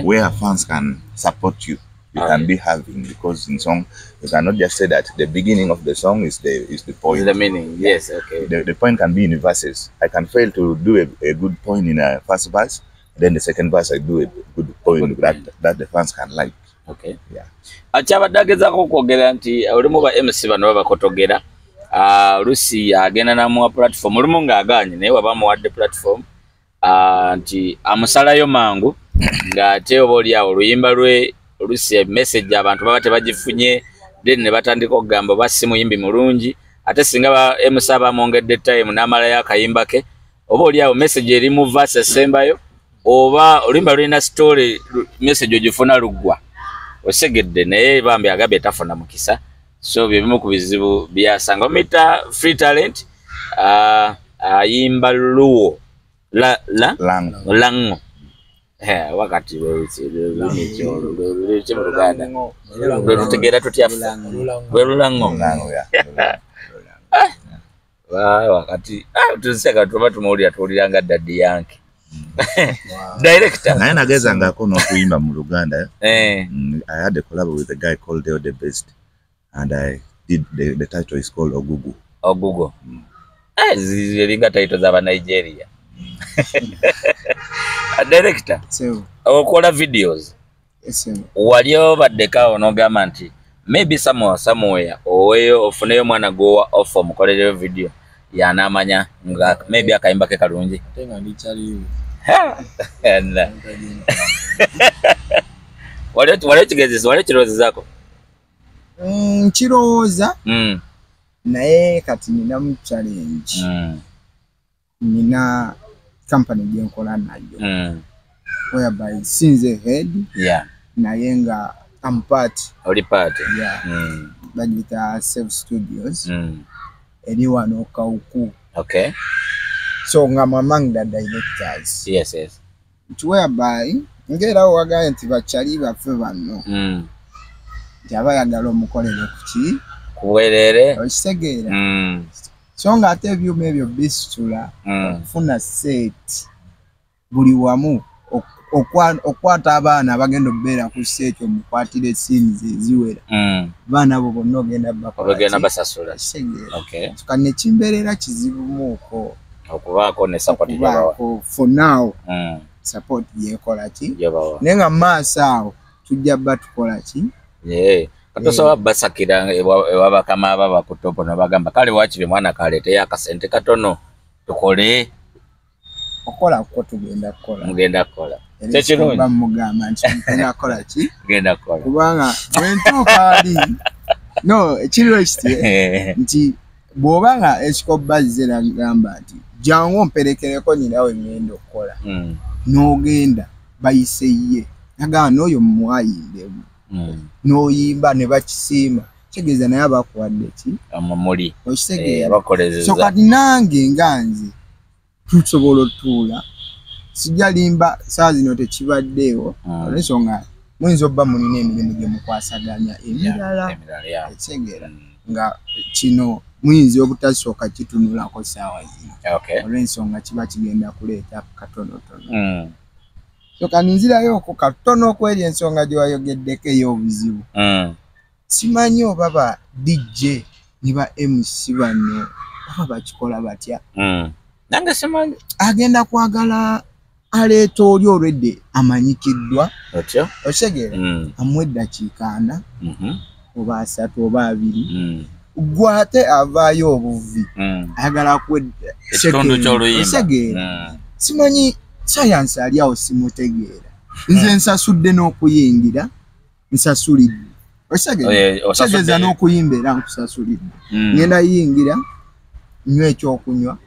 where fans can support you. You can be having, because in song you cannot just say that the beginning of the song is the point. Is the meaning, yes, okay. The point can be in verses. I can fail to do a good point in a first verse, then the second verse I do a good point that the fans can like. Okay. Yeah. Achabadageza ko kwogera nti ulimu ba MC bano babakotogera Lucy agenda na mu platform ulimu ngaganye naye wabamu wadde platform nti amusalayo mangu ngate oboli awo luyimba lwe Lucy message abantu baba tebagifunye then ne batandika okugamba basi muyimbi mulungi ate singa ba MC abamongedde time namala yakayimba ke oboli awo message eri mu verse sembayo oba oluyimba lulina story message ogifuna lugwa osegedde naye bambi agabye tafuna mukisa so bibimu ku bizibu byasanga mita free talent ayimba luwo lango wakati tutegera tutyafa lulango wakati tuziseka tuba tumawulira Daddy Yankee. Director. I had a collab with a guy called Deo the Best, and I did the title is called Ogugu. Ogugu. These titles of Nigeria. A director. So. Okola videos. Yes. Walio badeka onogamba nti maybe somewhere oweyo ofuneyo mwana goa off mukolere video yanamanya nga maybe akayimba ke kalungi. Tenga ndi chali. Wale kirozi zako? Kirowooza. Naye kati nina mu challenge. Nina company gye nkola nayo. Whereby since head. Yeah. Naye nga I'm part. Oli part. Yeah. Bagita Self Studios. Eri wano Kauku. Okay. So I'm among the directors. Yes. Whereby ngera wagaye nti bachali baffe banno. Jaba yagala omukolere kuki kuwerere okisegeera. So nga ate ebyuma ebyo bisitula funa set buli wamu okwata abaana bagenda obeera ku seekyo mukwatire scenes eziwera. Baana abo bonna ogenda basasula. Okay. Tukane kimberera kizibu muko okubaako ne support yabawa. For now. Support yekola ki? Nenga maaso awo tujja batukola ki? Katosoba basakira ewabakama ababa ku topo nabagamba kale wakibe mwana kalete akasente katono tukole okola ko tugenda kola. Mugenda kola. Tekirungi bamugamba nti ngenda kola ki? Ngenda kola. Kubanga wentuka ali no ekiro ekiti nti bwobanga ekikobazze nagamba nti jangu mperekereko nyinawe ngenda okola. N'ogenda bayiseye nagamba n'oyo mwayindemu. N'oyimba ne bakisiima kitegeeza naye abakuwadde ki amamuli okitegeeza abakolezeza. So kati nange nganze tusobola otuula sijja limba saa zino tekibaddeewo olw'ensonga muyinza obba mulina emirimu gye mukwasaganya emirala ekitegeera nga kino muyinza obutasooka kitunulako saawa zino olw'ensonga kiba kigenda kuleeta katonotono. So kaninzirayo ko katono okweri ensonga gye wayogeddeko ey'obuzibu. Simanyi oba ba DJ ni ba MC bano baba bakikola batya. Nange simanyi. Agenda kwagala aleeta oli olwedde amanyikiddwa. Otyo? Osegeera. Amuwa eddakiika 4 oba 3 oba 2. Gwate avaayo obuvi. Ayagala ekitundu ky'oluyimba. Osegeera. Simanyi science ali awo simutegeera. Nze nsasudde n'okuyingira nsasulidde. Osegeeza n'okuyimba era nkusasulidde. Ngenda yingira nywa ekyokunywa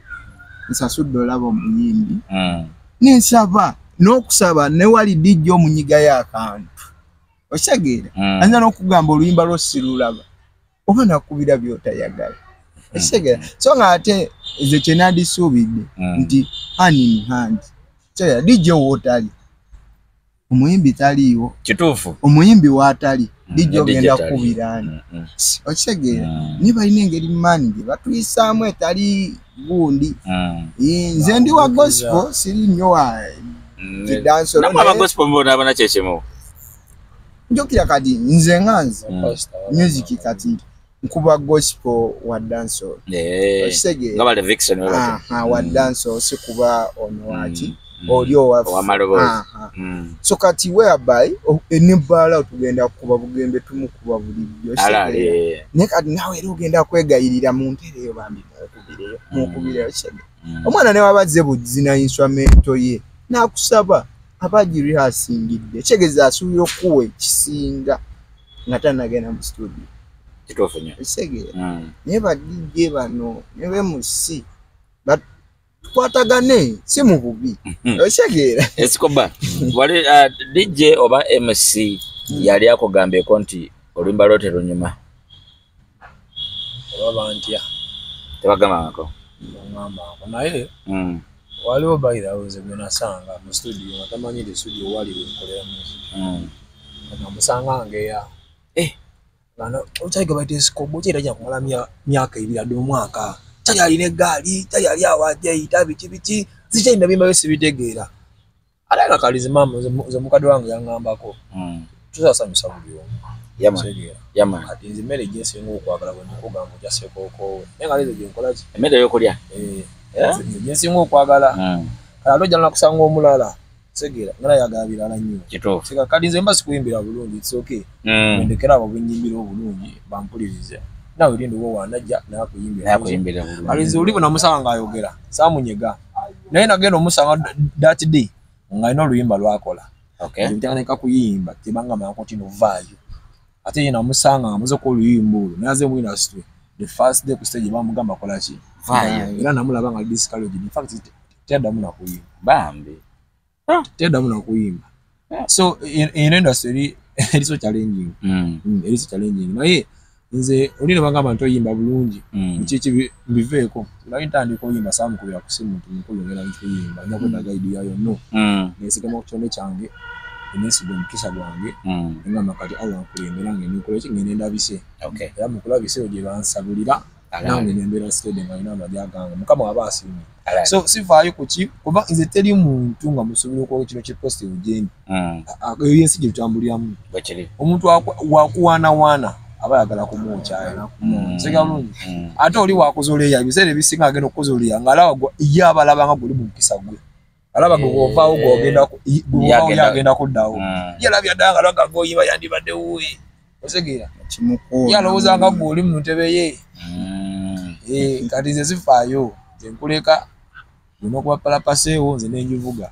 nsasudde olaba omuyimbi. Ninsaba n'okusaba ne wali DJ omunyigayo akantu. Osegeera. Anza n'okugamba oluyimba lwo sirulaba. Oba nakubira by'otayagala. Osegeera. So nga ate nze kye nandisuubidde nti hand in hand. DJ wotali omuyimbi taliiwo kituufu omuyimbi waatali lijja ogenda kubiraani okitegeera ni balina engeri maani gye batuyisaamu etali gundi nze ndi wa gospel siri nnyo wa kidansonabona kyekimu njokira kati nze nganze music kati nkuba gospel wa dancehall okitegeera wa dancehall sikuba ono waki olio wa so kati whereby enibala tugenda kuba bugembe tumukuba bulijjo ne kati nawe era ogenda kwegayirira mu ntereyo bambi mukubireyo kyege omwana ne wabazze buzina instrumento ye nakusaba abajiri asingidde kyegeza asuubira okuwa ekisinga nga tanagenda mu studio kituufu nnyo ekisegeera naye badijje bano ne bemusi kwatagane si mu bubi okisegeera esikoba wali DJ oba MC yali akugambeko nti oluyimba lwo terunyuma oba ntya tebagambako naye waliwo bayirawoze gwe nasanga mu studio nga tamanyire studio wali wenkolera music namusanga ngeya okyaliga baite esikobo kyera kumala myaka 2 ade omwaka tali alina eggaali tali ali awaje ayita biki zikyalina bimba besi bitegeera ate nga kalizimama ze mukadde wange yaŋŋambako tusasanyusa buli omu ati nze emmere gyensinga okwagala bwe ndikugamba ojasekookoowe naye nga lezo gyenkola ki emmere yokulya gyensinga okwagala kale ate ojja nakusanga omulala segeera nga nayagala birala nnyo seka kati nze mba sikuyimbira bulungi it's okay ndekera abo benyimbira obulungi bampulirize nawe linda owo wanajja nakuyimbira bulungi alinze oli bona musanga ng'ayogera saamunyega naye nagenda omusanga that day ng'alina oluyimba lwakola ebiteekateeka kuyimba tebanga manko tino vaayo ate ye namusanga nga muzeko oluyimba olwo naye aze mu industry the first day ku stage bamugamba akola ki era namulaba nga discouraged in fact teddamu nakuyimba bambi teddamu nakuyimba so in industry eriso challenging eriso challenging naye nze olina bagamba nti oyimba bulungi kiki biveeko naye ntandika oyimba saamukubira ku simu nti mukulu ngera nkiyimba nyakwenda guide yayo no nesigama ku kyone kyange enesiga omukisa gwange engamba kati Allah nkulembera ngenikola eki ngende ndabise era mukulabise gye bansabulira nange nembeera stede nga alina amagye agange mukama waba asiimye so sivaayo kuki kuba nze teri muntu nga musobola okuwa kino kipositive gyendi eyo yensi gye tutambuliramu omuntu wakuwaanawaana aba ayagala kumwokyayira sega bulungi ate oli wakuzoleya ebiseera ebisinga agenda okuzoleya ng'alaba ye abalaba nga guli mu mukisa gwe alaba gwovaawo gwogenda kuddawo yalabya ddala nga lwaga goyimba yandibadde wuuyi osegeera yalowooza nga gwoli mu ntebe ye kati nze zifaayo nze nkuleka olina okuba palapaseewo nze nenjivuga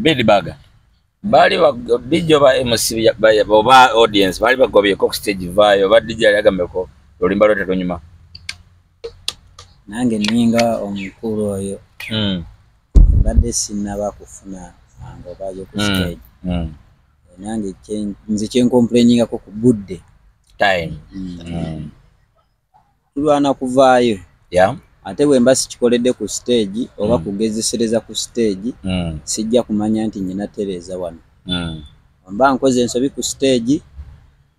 Bedbugger bali DJ oba MC oba audience bali bagobyeko ku stage vaayo oba DJ yali agambeko oluyimba lwo terunyuma nange ninga omukulu oyo badde sinaba kufuna ngo baje ku stage nange nze kyenkomplaininga ko ku budde time tulwana kuvaayo ate bwemba sikikoledde ku stage oba kugezesereza ku stage sijja kumanya nti nyina tereza wano mba nkoze ensobi ku stage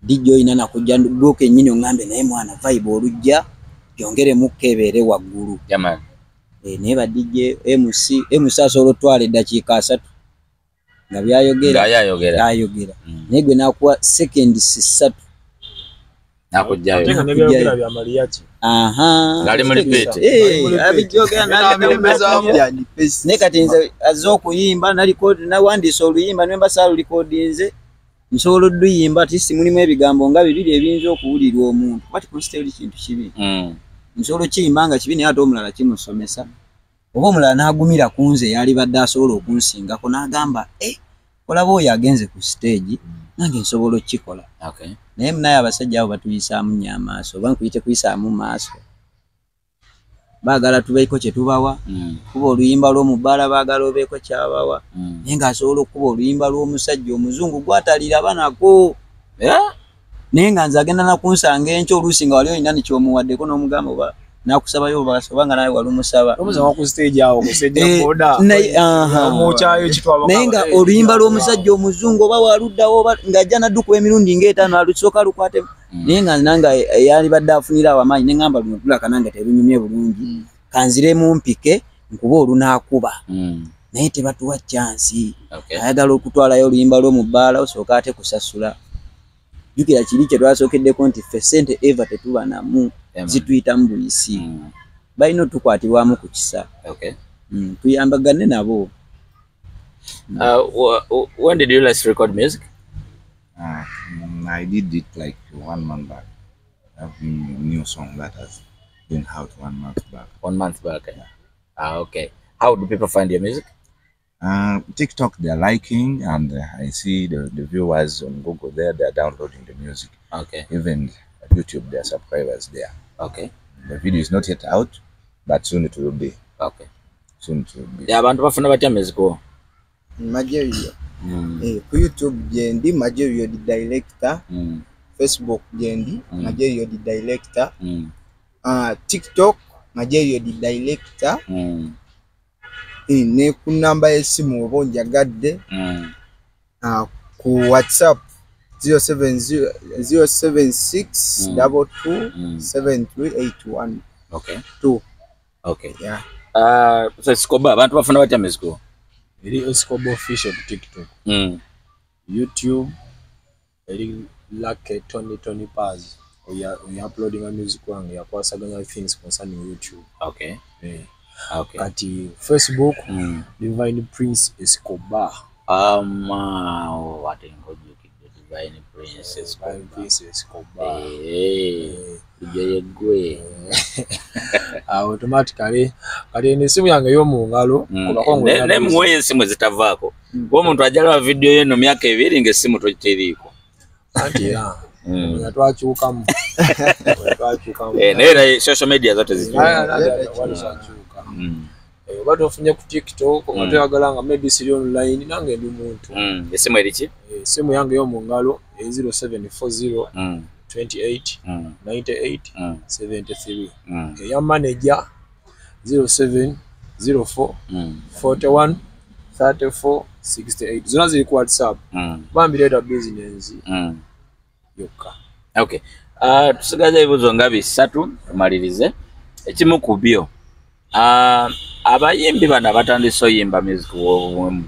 DJ oyina nakujja bloke nyini ongambe naye mwana vibe olujja yongere mukebere waggulu naye ba DJ MC asobola twala eddakiika 3 nga byayogera ayogera naye gwe nakuwa seconds 3 nakujjayo tenga nebyogera bya Mariachi ngali muri pete abijogera ne kati nze azokuyimba na record na wandisa oluyimba nemba salu recordinze nsobola oduyimba ati simulimu ebigambo nga bibiri ebiyinza okuwulirwa omuntu bati constable kintu kibi nsobola kiyimba nga kibi naye ate omulala kimusomesa oba omulala n'agumira ku nze yali badde asobola okunsingako n'agamba olaba oyo agenze ku stage nange nsobola okukikola naye munaye abasajja abo batuyisaamu nnyo amaaso oba nkuyite kuyisaamu maaso baagala tubeeko kye tubawa kuba oluyimba lw'omubbala baagala obeeko kyabawa naye ng'asobola okuba oluyimba lw'omusajja omuzungu gwataliraba nako naye nga nze agenda nakunsanga enkyo oluusi nga wali olina nekyomuwaddeko n'omugamba oba nakusabayo basabanga nawe walumusaba omusaba ku stage awo ku stage boda omuchayo kitwaba nenga oluyimba lw'omusajja omuzungu oba waluddawo ng'ajja naddukuba emirundi ng'etaano alusooka lukwate nenga nanga yali badde afunira awamanyi neŋŋamba luno tulaka nange terunyumye bulungi kanziremu mpike nkuba olunaakuba naye tebatuwa chansi ayagala okutwalayo oluyimba lw'omu bbaala osooka ate kusasula jukira kiri kye twasookeddeko nti ffe ssente eva tetuba namu zituyitamu buyisi balina otukwatirwamu ku kisa tuyambagane nabo. When did you last record music? I did it like 1 month back. I have a new song that has been out 1 month back. 1 month back. Okay. How do people find your music? TikTok they're liking, and I see the viewers on Google there, they're downloading the music. Okay. Even YouTube, there are subscribers there. Okay. The video is not yet out, but soon it will be. Okay. Soon it will be. Yeah, abantu bafuna batya music ko? Majerio. Ku YouTube jendi Majerio the director. Facebook jendi Majerio the director. TikTok Majerio the director. Ne ku namba y'essimu oba onjagadde ku WhatsApp 076227381. Okay. 2. Okay. Yeah. So Escobar abantu bafuna batya music ko? Eri Escobar official ku TikTok. YouTube eri like Tony Paz. We are uploading a music wange yakwasaganya things concerning YouTube. Okay. Okay. Kati Facebook Divine Prince Escobar. What in Divine Prince Escobar. Automatically kati nesimu yange y'omu ngalo ne muwe esimu zitavaako omuntu ajala video ye no myaka 2 ng'essimu teriiko anti twakyukamu naye social media zote zikyuka oba tofunye ku TikTok nga toyagala nga maybe siri online nange ndi muntu esimu eriki esimu yange y'omu ngalo 0740 28 98 73 eya manager 0704 41 34 68 zona ziri ku WhatsApp bambireta business yokka. Okay. Tusigaza ebibuzo nga 3 tumalirize. Ekimu ku byo abayimbi bano abatandise oyimba music w'obuwemu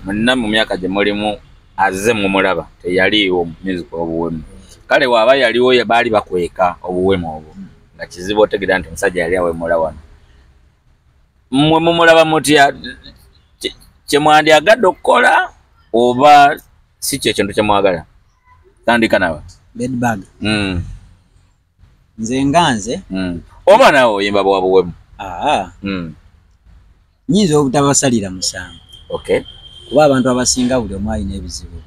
mwenna mu myaka gye mulimu azze mumulaba teyaliiwo music w'obuwemu kale waaba yaliwo baali bakweka obuwemu obwo nga kizibu otegeera nti omusajja yali awemula wano mmwe mumulaba mutya kyemwandyagadde okukola oba si kyo ekintu kyemwagala tandika nawe bedbug nze nganze oba nawe oyimba bwa buwemu nyinza obutabasalira musango kuba abantu abasinga buli omu alina ebizibu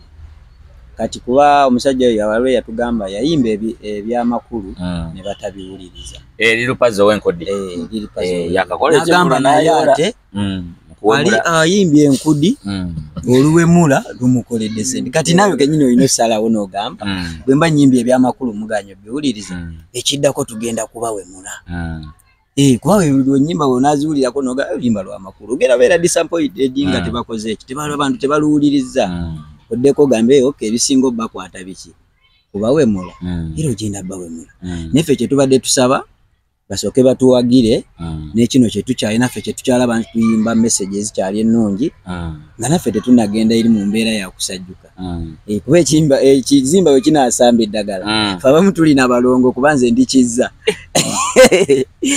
kati kuba omusajja oyo awalwe yatugamba yayimba ebyamakulu ne batabiwuliriza lirupazi ow'enkodi yakakola nagamba naye ate wali ayimbye enkudi oluwemula lumukoledde sente kati nawe kenyini olina osalawo n'ogamba bwe mba nyimbye ebyamakulu muganyo biwuliriza ekiddako tugenda kubawemula kuba wenyimba wenaziwulirako noga oluyimba lw'amakulu ogera beera disappointed nga tebakoze eki abantu tebaluwuliriza oddeko gambe ebisinga obbakwata biki kubawemula era ogenda bawemula neffe kyetubadde tusaba basooke batuwagire n'ekino kyetukyali naffe kyetukyalaba nti tuyimba message ezikyali ennungi nga naffe tetunagenda eri mu mbeera yakusajjuka kuba ekizimba we kinaasamba eddagala fe abamu tulina abalongo kuba nze ndikizza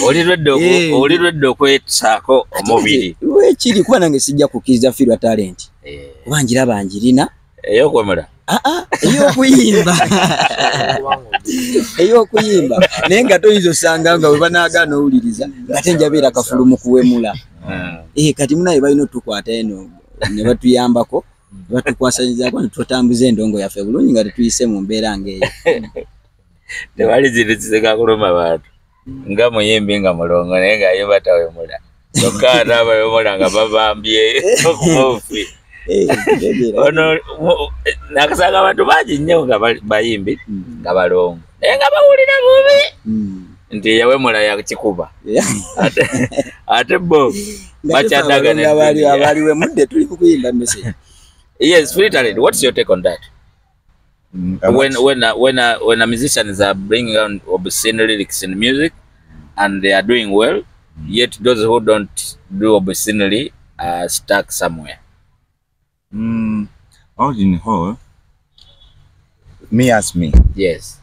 olirwedde okwetaako omubiri wekiri kuba nange sijja kukkiriza firwa talent kuba njiraba njirina ey'okwemula ey'okuyimba naye nga toyinza osanga nga we banaagaana owuliriza nga tenjabeera kafulu mu kuwemula kati munaye balina otukwata eno ne batuyambako batukwasanyizaako ne tutambuza endongo yaffe bulungi nga tetuyise mu mbeera ng'eyo tewali zintu zisekakuluma bantu nga muyimbi nga mulongo naye ng'ayimba tawemula kyokka ate abawemula nga babambye okubufi ono nakasanga abantu bangi nnyo nga bayimbi nga balongo naye nga bawulira bubi nti yawemula ya kikuba ate bo bachadaga ne abali we mudde tuli kuyimba message. Yes, free talent. What's your take on that? When a musicians are bringing out obscene lyrics in music and they are doing well, yet those who don't do obscenely are stuck somewhere. All in whole, me as me. Yes.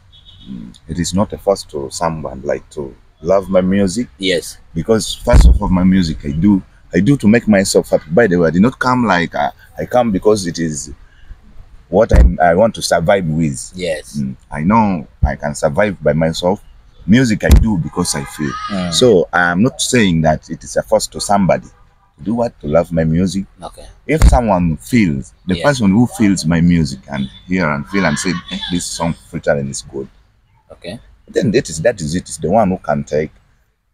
It is not a force to someone like to love my music. Yes. Because first of all, my music I do to make myself happy. By the way, I did not come like I come because it is what I want to survive with. Yes. I know I can survive by myself. Music I do because I feel. So I'm not saying that it is a force to somebody to do what, to love my music. Okay. If someone feels, the person who feels my music and hear and feel and say, this song Free Talent is good. Okay. Then that is it. It's the one who can take.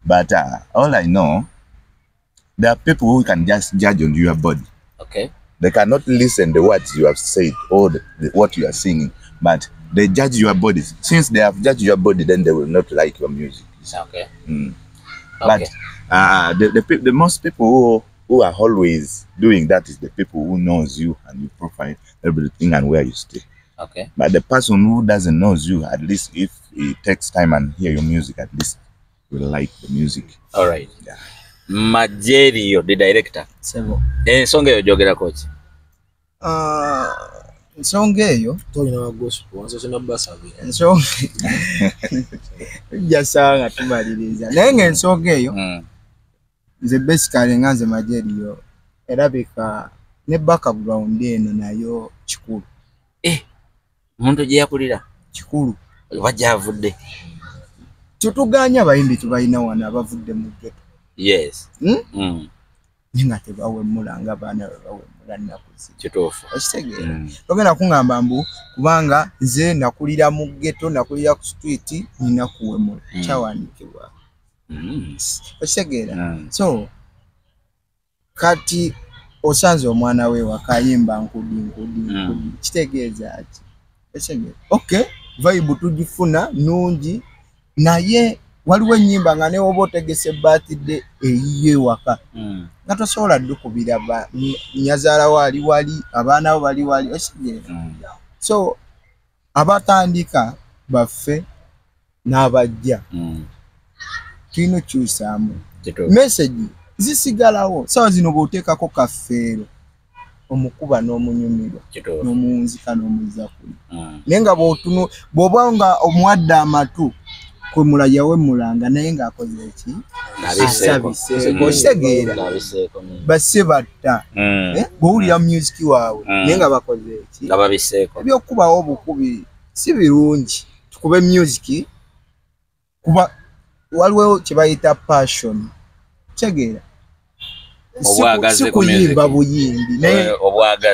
But all I know, there are people who can just judge on your body. Okay. They cannot listen the words you have said or what you are singing, but they judge your body. Since they have judged your body, then they will not like your music. Okay. But the most people who are always doing that is the people who knows you and your profile, everything and where you stay. Okay. But the person who doesn't know you, at least if he takes time and hear your music, at least will like the music. All right. Yeah. Majerio, the director. Sebo. Ensonga eyo jogera kochi. Ensonga eyo tolina wa gospel wansoose nabbasabi. Ensonga jasanga tumaliriza. Naye ng'ensonga eyo nze basically nga nze Majerio erabika ne background eno nayo kikulu. Omuntu gye yakulira Kikulu. Wajja avudde. Tutuganya abayimbi tubalina wano abavudde mu ghetto. Yes. Ninga tebawemula nga baana bawemula nnaku. Kituufu. Okitegeera. Togenda kuŋŋamba mbu kubanga nze nakulira mu ghetto, nakulira ku street, nina kuwemula. Kyawandiikibwa. Okitegeera. So kati osanze omwana we wakayimba nkudi. Kitegeeza ati. Okitegeera. Okay, vibe tugifuna nungi naye waliwo ennyimba nga ne woba otegese birthday eyiye waka. Nga tosobola ddukubira nnyazaala wali abaana bo bali okitegeera. So abatandika baffe n'abajja tulina okyusaamu message zisigalawo. Sawa zino bw'oteekako kaffeero omukuba n'omunyumirwa n'omuwunzika n'omuzza kuli. Naye nga bw'oba nga omuwadde amatu kwemula yawemulanga naye ng'akoze eki asabiseeko. Okitegeera basse batta bw'owulira music waabwe naye nga bakoze eki nga babiseeko. Ebyokubawo obukubi si birungi. Tukube music kuba waliwo kye bayita passion. Kitegeera. Si kuyimba buyimbi naye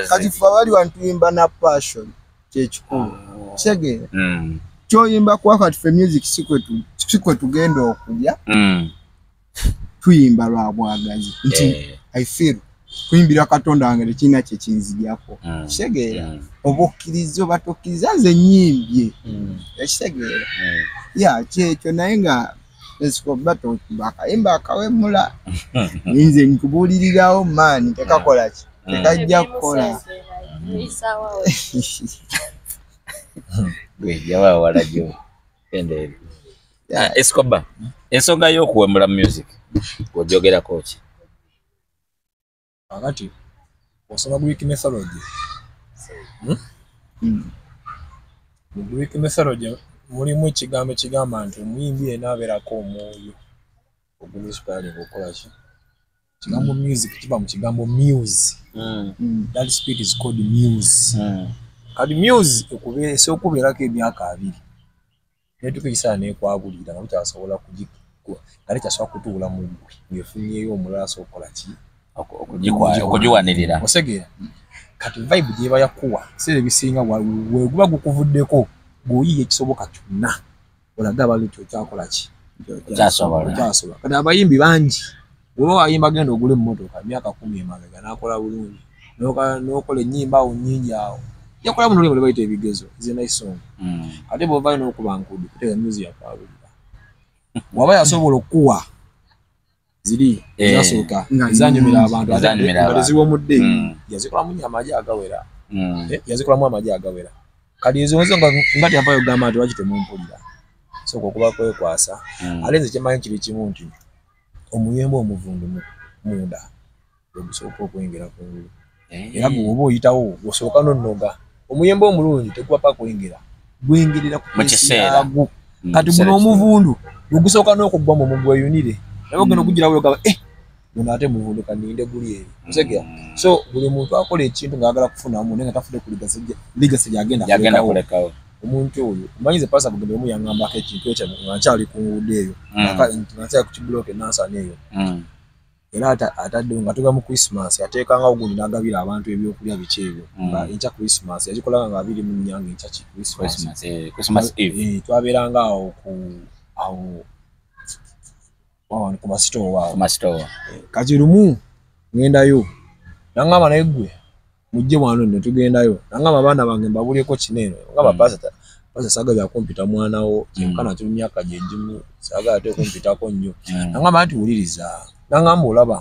kati ffe abali wano tuyimba na passion kyekikulu. Kitegeera. Kyoyimba kuba kati ffe music si kwe tugenda okulya. Tuyimba lwa bwagazi nti I feel kuyimbira Katonda wange tekirina kye kinzijjako. Kitegeera. Oba okkiriza oba tokkiriza nze nyimbye. Kitegeera. Kyekyo naye nga Escobar bakayimba akawemula. Nze nkubuulirirawo maani tekakola ki tekajja kukola. Jawa walajo endele. Escobar ensonga y'okuwemula music ojogera kochi. Akati osoma Greek mythology. Mu Greek mythology mulimu ekigambo ekigamba nti omuyimbi yenna abeerako omwoyo ogunisipali okola ki. Kigambo music kiba mu kigambo muse. That spirit is called muse. Kati muse okubeerako emyaka 2 netukiyisa nekwabulira nga mukyasobola kugikwa kale kyasobola kutuula mu ggwe ngefunyeyo omulala asobola ki okugiwanirira. Osegeera. Kati vibe gyeba yakuwa sire ebisinga weguba gukuvuddeko gwoyiye ekisoboka kyonna olaga abantu kyakola ki kyasobola. Kati abayimbi bangi bw'oba wayimba genda ogula emmotoka emyaka 10 emabega n'akola bulungi n'okola ennyimba awo nnyingi awo yakola mu lulimi lwe bayita ebigezo ze nice song. Ate bw'ovaayo n'okuba nkudu kuteeka music yakwabulira waba yasobola okuwa ziri zasooka zanyumira abantu ate ziwo mudde yazikolamu amaji agawera yazikolamu amaji agawera kali ezo ngati ampayo ogamba nti lwaki temumpulira sooka okuba kwekwasa ate nze kyemanyi kiri kimu nti omuyembe omuvundu munda ogusooka okwengera kungulu era bw'oba oyitawo osooka nonnoga omuyembe omulungi tekuba pa kwengera gwengerera mu kiseera kati guno omuvundu ogusooka n'okugwa mu mugweyunire naye ogenda okugirawo ogamba guno ate muvundu kaninde guli eri osegera so buli muntu akola ekintu ng'ayagala kufunamu naye nga tafudde ku ligasi gyagenda kulekawo omuntu oyo omanyize pasa kugenda omu yaŋŋambako ekintu ekyo nga nkyali ku nguudo eyo nga nkyali ku kibulooka enansana eyo era ataddewo nga tuga mu Christmas yateekangawo gundi n'agabira abantu ebyokulya biki ebyo nga enkya Christmas yagikolanga nga 24 enkya ki Christmas Eve twabeeranga awo ku masitoowa kati lumu ngendayo naŋŋamba naye ggwe mujje wano nno tugendayo naŋŋamba abaana bange mbabulyeko kineeno ngamba pasa saagala kumpita mwanawo kyenkana tuli myaka gye gimu saagala te kumpitako nnyo naŋŋamba nti wuliriza naŋŋamba olaba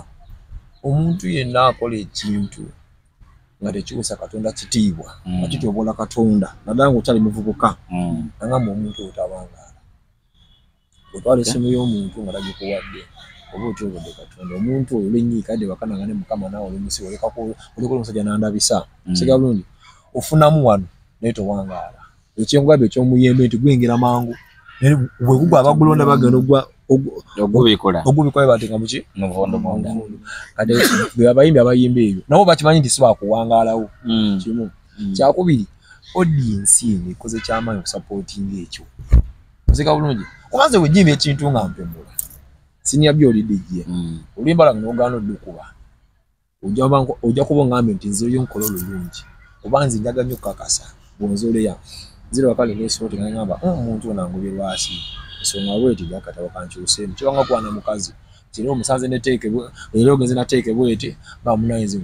omuntu yenna akola ekintu nga tekiwusa Katonda kitiibwa nga kityobola Katonda naddala ng'okyali muvubuka naŋŋamba omuntu oyo tabangaala otwala essimu y'omuntu nga tagikuwadde oba otyobodde Katonda omuntu oyo olwenyiikadde bakananga ne Mukama naawe olimusi olikola omusajja n'andabisa siga bulungi ofunamu wano naye towangaala ekyengwabyo eky'omuyembe nti gwengera mangu bwe gugwa abagulonda bagenda ogubikola batenga muki muvondo monda kade bwe abayimbi abayimba ebyo nabo bakimanyi nti si bakuwangaalawo kimu kyakubiri audience eno ikoze kyamaanyi okusupportinga ekyo oseka bulungi kubanze wejimba ekintu nga mpemula sinya byolidijje olimba nga n'ogaana oddukuba ojja kuba ongambe nti nze oyo nkola olulungi oba nze njaga nnyo okukakasa bwonzoleya zira wakali n'esoote nga ngamba omuntu onangubye lwasi ensonga bweti byakatabo kankyuseemu kibanga kwana mukazi kiri omusanze neteeke leero ogenze nateeke bweti nga munayinzi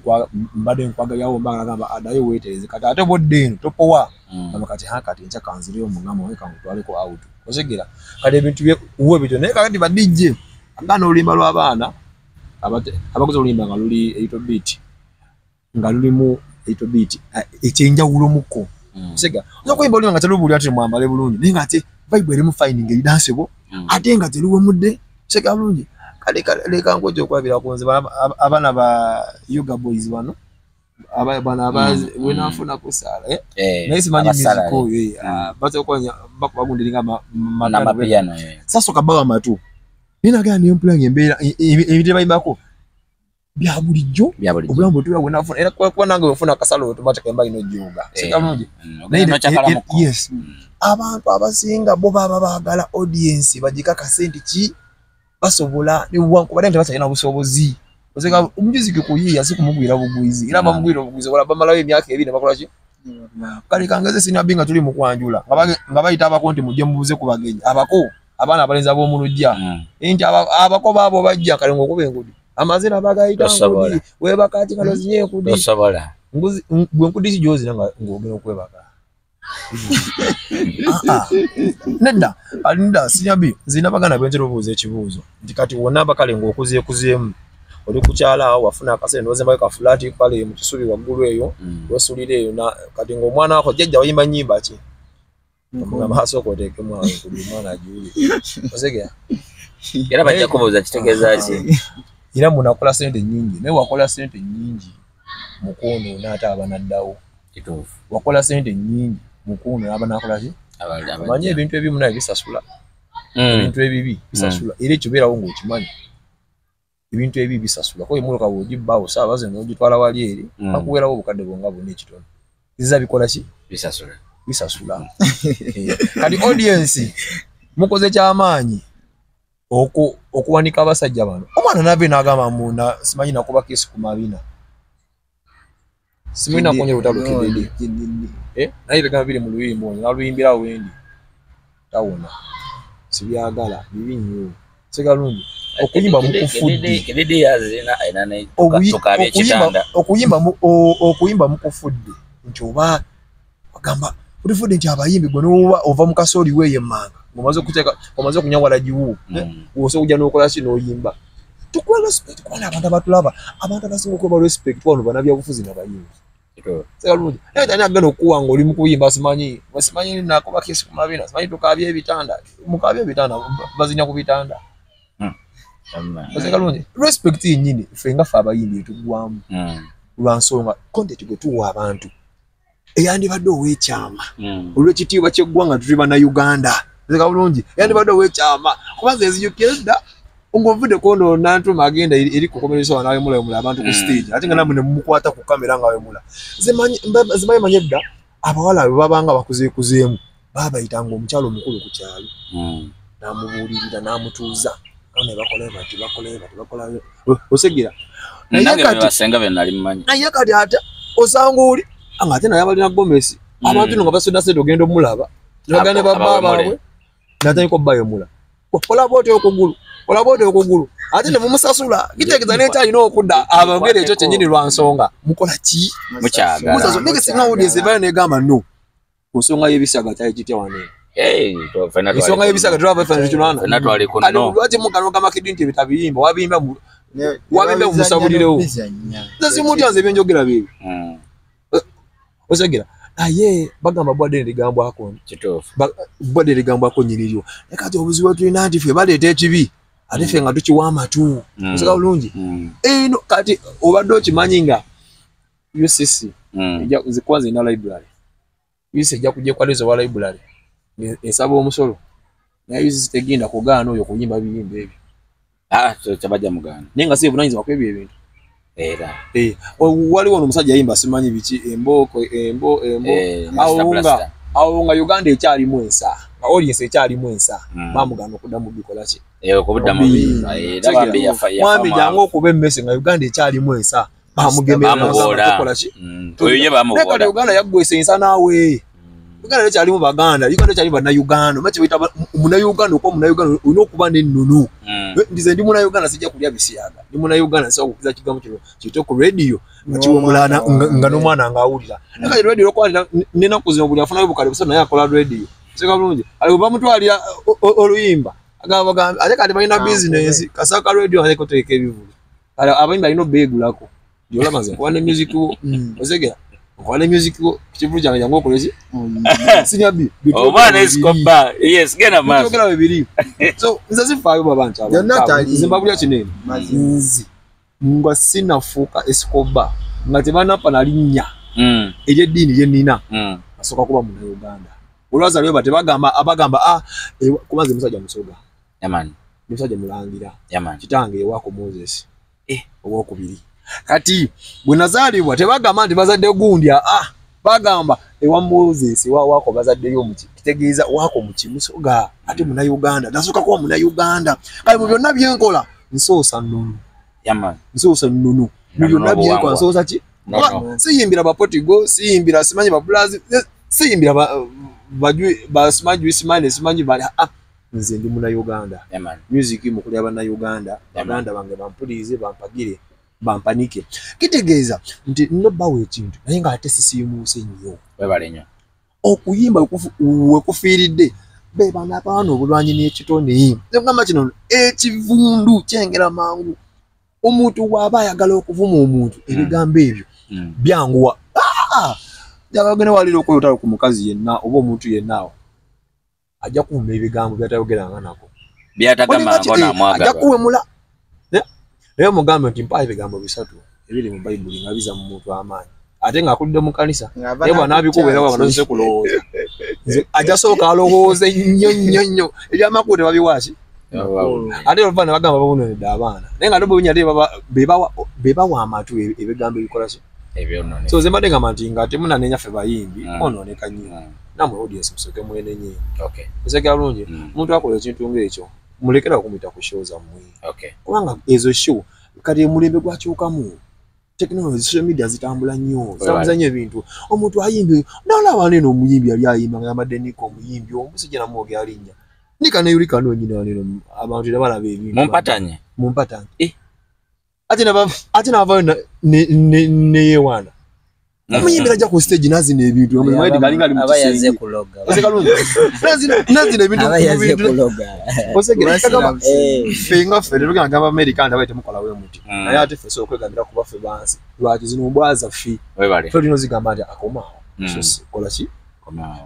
mbadde nkwagabyawo mbagala gamba adayo weetereze kati ate bodde eno topowa gamba kati kati nkya kanzireyo mugamba weka ngutwaleko out osegera kati ebintu uwe bityo naye kakati badijje agana oluyimba lw'abaana abakoze oluyimba nga luli 8 bit nga lulimu 8 bit ekyenjawulo muko sega okuyimba oluyimba nga telubuli ate mwambale bulungi naye nga ate vibe erimu finding eridansebo ate nga teluwe mudde sega bulungi leka nkoje okwabira ku nze abaana ba Yoga Boys bano abana abazi wenafuna kusala naye simanyi muziko baze okonya bakundiringa mapiano sasa kabawa matu nina gani niyo mpula ngembera ebite bayimbako bya bulijjo obulambo tuwa wenafuna era kwa nange wefuna kasalo automatic emba ino joga sika mungi yes abantu abasinga bo baba bagala audience bajika kasenti ki basobola ni wanko badente basayina busobozi oseka umuziki kuyiya sikumugwira bugwizi era bamugwira bugwizi wala bamalawe emyaka ebine bakola ki kali kangeze sina binga tuli mu kwanjula nga bayita abakonti mujje mubuze kubagenyi abako abana abalenza bomulujja enti abako babo bajja kale ngokuba engudi amazina bagayita ngudi webakati ngalo zinye kudi osobola nguzi gwenkudi sijozi nga ngogera okwebaka nedda alinda sinyabi zina bagana bwenjero buze ekibuzo ndikati wona bakale ngokuziye kuziemu oli kukyala awo wafuna akasente ndoze mbaye ka flat pale mu kisubi waggulu eyo wasulire eyo na kati ngo mwana wako jjajja wayimba nyimba ki nga maso ko teke mwana kuli mwana ajuli osegea era bajja kubuza kitegeeza ki era munakola sente nyingi naye wakola sente nyingi mukono n'ata abanaddawo kituufu wakola sente nyingi mukono n'abanakola ki amanyi ebintu ebimu naye bisasula ebintu ebibi bisasula era ekyo beerawo ng'okimanyi ebintu ebibi bisasula ko emmotoka bw'ogibbawo saabaze n'ogitwala wali eri bakuweerawo obukadde bwonga bwonna ekitono ziza bikola ki bisasula kati audience mukoze kyamaanyi okuwanika abasajja bano omwana nabbe n'agamba munda simanyi nakuba kesi ku mabina simanyi nakonya olutalo kedede naye begamba biri mu luyimba olwo naluyimbira wendi tawona sibyagala bibi nnyo segalungi okuyimba mukufudde okuyimba mukufudde nti oba bagamba Ulifude nti abayimbi gwe n'oba ova mu kasooli weeye manga omaze okunyawala giwu oso kujja n'okola kino oyimba tukuwa respect kubana abantu abatulaba abantu abasinga okuba respect wano banabyabufuzi n'abayimbi sekalungi naye tani agenda okuwanga oli mu kuyimba simanyi nakoba kesi ku mabina simanyi tukabya ebitanda mukabya ebitanda bazinya ku bitanda sekalungi respect yennyini ffe nga ffe abayimbi etugwamu lwa nsonga content gwe tuwa abantu eyandibadde ow'ekyama olw'ekitiibwa ky'eggwanga tuli bannayuganda zeka bulungi eyandibadde ow'ekyama kubanza ezijukira dda ng'ovudde kono nantuma agenda eri kukomeresa wano awemula abantu ku stage ate nga namwe ne mumukwata ku kamera nga awemula zimanyi manye dda abawala abo babanga bakuzeekuzeemu baabayitanga omukyalo omukulu ku kyalo n'amubuulirira n'amutuuza ne bakola osegira naye kati ate osanga oli ate naye abalina gomesi abantu nga basoda sente ogenda omulaba nagane babba baabwe natandika obbayemula kola boote okugulu ate ne mumusasula kitegeeza nente alina okudda abogere ekyo kyennyini lwa nsonga mukola ki nege singa audience evayo negamba no ku nsonga y'ebisaga kyali kitya waneeno ensonga y'ebisaga tulaba lwaki muganogamba kidi nti bitabiyimba wabimba mumusabulirewo zazimutyanze ebyenjogera bibi osegera naye bagamba bwadde ligambwako nyiriryo nekati obuzibu tulina nti ffe baleeta ekibi ate ffe nga tukiwa amatu oseka bulungi eno kati obadde okimanyi nga UCC zikwanza ina library UCC ejja kujja ekwaliza owa library esaba omusolo naye UCC tegenda kugaana oyo kuyimba biyimba ebyo kyabajja mugaana naye nga si buvunanyizibwa kwebyo ebintu era waliwo omusajja yimba simanyi biki embo awunga Uganda ekyalimu ensa nga audience ekyalimu ensa bamugana okudda mu bikola ki mwami jangu okuba emmese nga Uganda ekyalimu ensa bamugemerera ki nekati Uganda yaggwesa ensa naawe Uganda ekyalimu baganda Uganda ekyalimu bannayuganda maki bayita munnayuganda okuba munnayuganda olina okuba n'ennono ndize ndi munnayuganda sijja kulya bisiyaga ndi munnayuganda nsobola okukiza kigambo kino kiyite ku radio nga kiwomulana nga n'omwana ng'awulira nekati radio okuba n'ennaku zino buli afunayo bukale busa naye akola radio seka bulungi aliwo bamutwalira oluyimba agamba ate kati balina bizinensi kasaka radio aleko teeka ebivulu abayimbi alina obbeegulako gyolamaze nkuba ne music wo osegera nkuba ne music wo kivulu kyange jangu okoleki sinyabi obwana esikoba yes gena mas byogera bibiri so nze sifaayo babantu abo zimbabulya kinene nzi nga sinafuuka esikoba nga tebanapa nalinnya eryeddiini lyennina asooka kuba munnayuganda olwaza lweba abagamba kubanze musajja musoga musajja mulangira kitange ewaako Moses owokubiri kati bwe nazaalibwa tebagamba nti bazadde gundya bagamba ewa Moses waako bazaddeyo muki kitegeeza waako muki musoga ate munnayuganda nasooka kuba munnayuganda kale mu byonna byenkola nsoosa nnunu mu byonna byenkola nsoosa ki siyimbira bapotigo siyimbira simanyi babulazi siyimbira basimanyi simanyi bali nze ndi munnayuganda music mukulya bannayuganda baganda bange bampulize bampagire bampanike kitegeeza nti nobbawo ekintu naye nga ate sisiimuuse nnyo okuyimba wekufiiridde bebana abaana obulwanyi n'ekitone ngamba kino ekivundu kyengera mangu omuntu waaba ayagala okuvuma omuntu ebigambo ebyo byanguwa jagagene walira okweyotalo ku mukazi yenna oba omuntu yennaawo ajja kuwuma ebigambo byatayogeranga nako ajja kuwemula naye mugambe nti mpaayo ebigambo 3 ebiri mu Bayibuli nga biza mu muntu amaanyi ate ng'akulidde mu kanisa naye bw'anaabikuba era banozese kulowooza ajja sooka alowooze nnyo ebyamakulu tebabiwaaki ate oluvannyuma bagamba babononedde abaana naye nga tobubinya ate bebawa amatu ebigambo ebikola ki so ze mbadde ngamba nti nga temunanenya ffe bayimbi onooneka nnyo namwe audience musooke mwenenye osekera bulungi omuntu akola ekintu ng'ekyo mulekera okumuyita ku show zammwe kubanga ezo show kati emulembe gwakyukamu technology social media zitambula nnyo zamuza nnyo ebintu omuntu ayimbi nalaba neno omuyimbi yali ayimba nga yamadde Niko omuyimbi omusajja namwoge alinnya Nika ne yulika nonyina neno abantu tebalaba ebintu mumpatanye ate navayo ne yewana Omuyimbira ajja ku stage nazina ebintu omuyimbira galinga ali mu aba yaze kuloga nazina ebintu aba yaze kuloga osegera fenga fere luganga aba America ndabaite mukola we muti naye ate fese okwegambira kuba fe bansi lwaki zino mbwaza fi webale fero dino zigamba ati akomawo so kola ki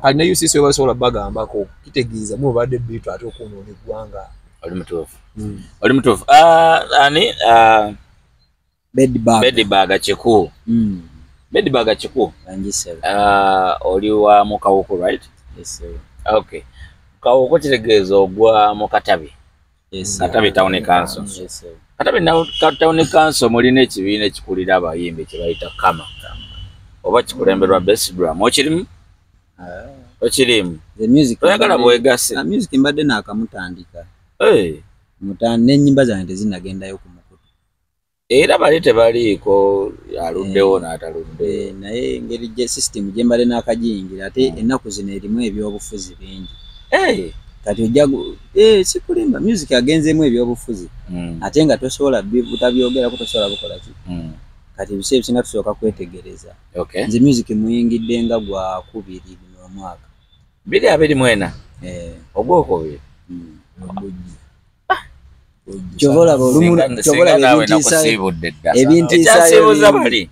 kali nayo sisi we basobola bagamba ko kitegeeza mu badde bitu ate okuno ne gwanga oli mutuufu ani bedbag chiku bedbag chiku oli wa mukawuku right? Yes sir. Okay, kawuku kitegeeza ogwa mu Katabi. Yes Katabi Town Council. Yes sir. Katabi Town Council mulina ekibiina ekikulira abayimbi kye bayita kama oba kikulemberwa best drum okirimu okirimu the music oyagala bwegase na music mbadde nakamutandika mutande n'ennyimba zange zinagendayo ku mukutu era bali tebaliiko aluddewo n'ataludde naye engeri gye system gye mbadde n'akagiyingira ate ennaku zino erimu ebyobufuzi bingi kati ojja sikulimba music agenzeemu ebyobufuzi ate nga tosobola butabyogerako tosobola bukola ki kati ebiseera ebisinga tusooka kwetegereza nze music muyingidde nga gwa 2 omwaka 2024 ogwokubiri chovola ebintiisa bali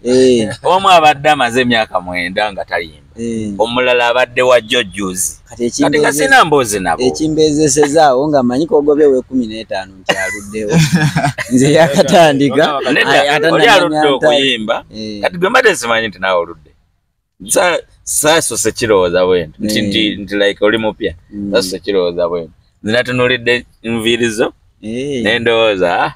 omu abadde amaze emyaka 9 nga tayimba omulala abadde wa jojjuzi kati kasina mbozi nabo ekimbeezesezaawo nga manyi kogobye we 15 nti aluddewo nze yakatandika oli aludde okuyimba kati gwe mbadde simanyi nti naawe oludde saasose kirowooza bwento nti like oli mupya saasose kirowooza bwento nze natunulidde nviirizo nendowooza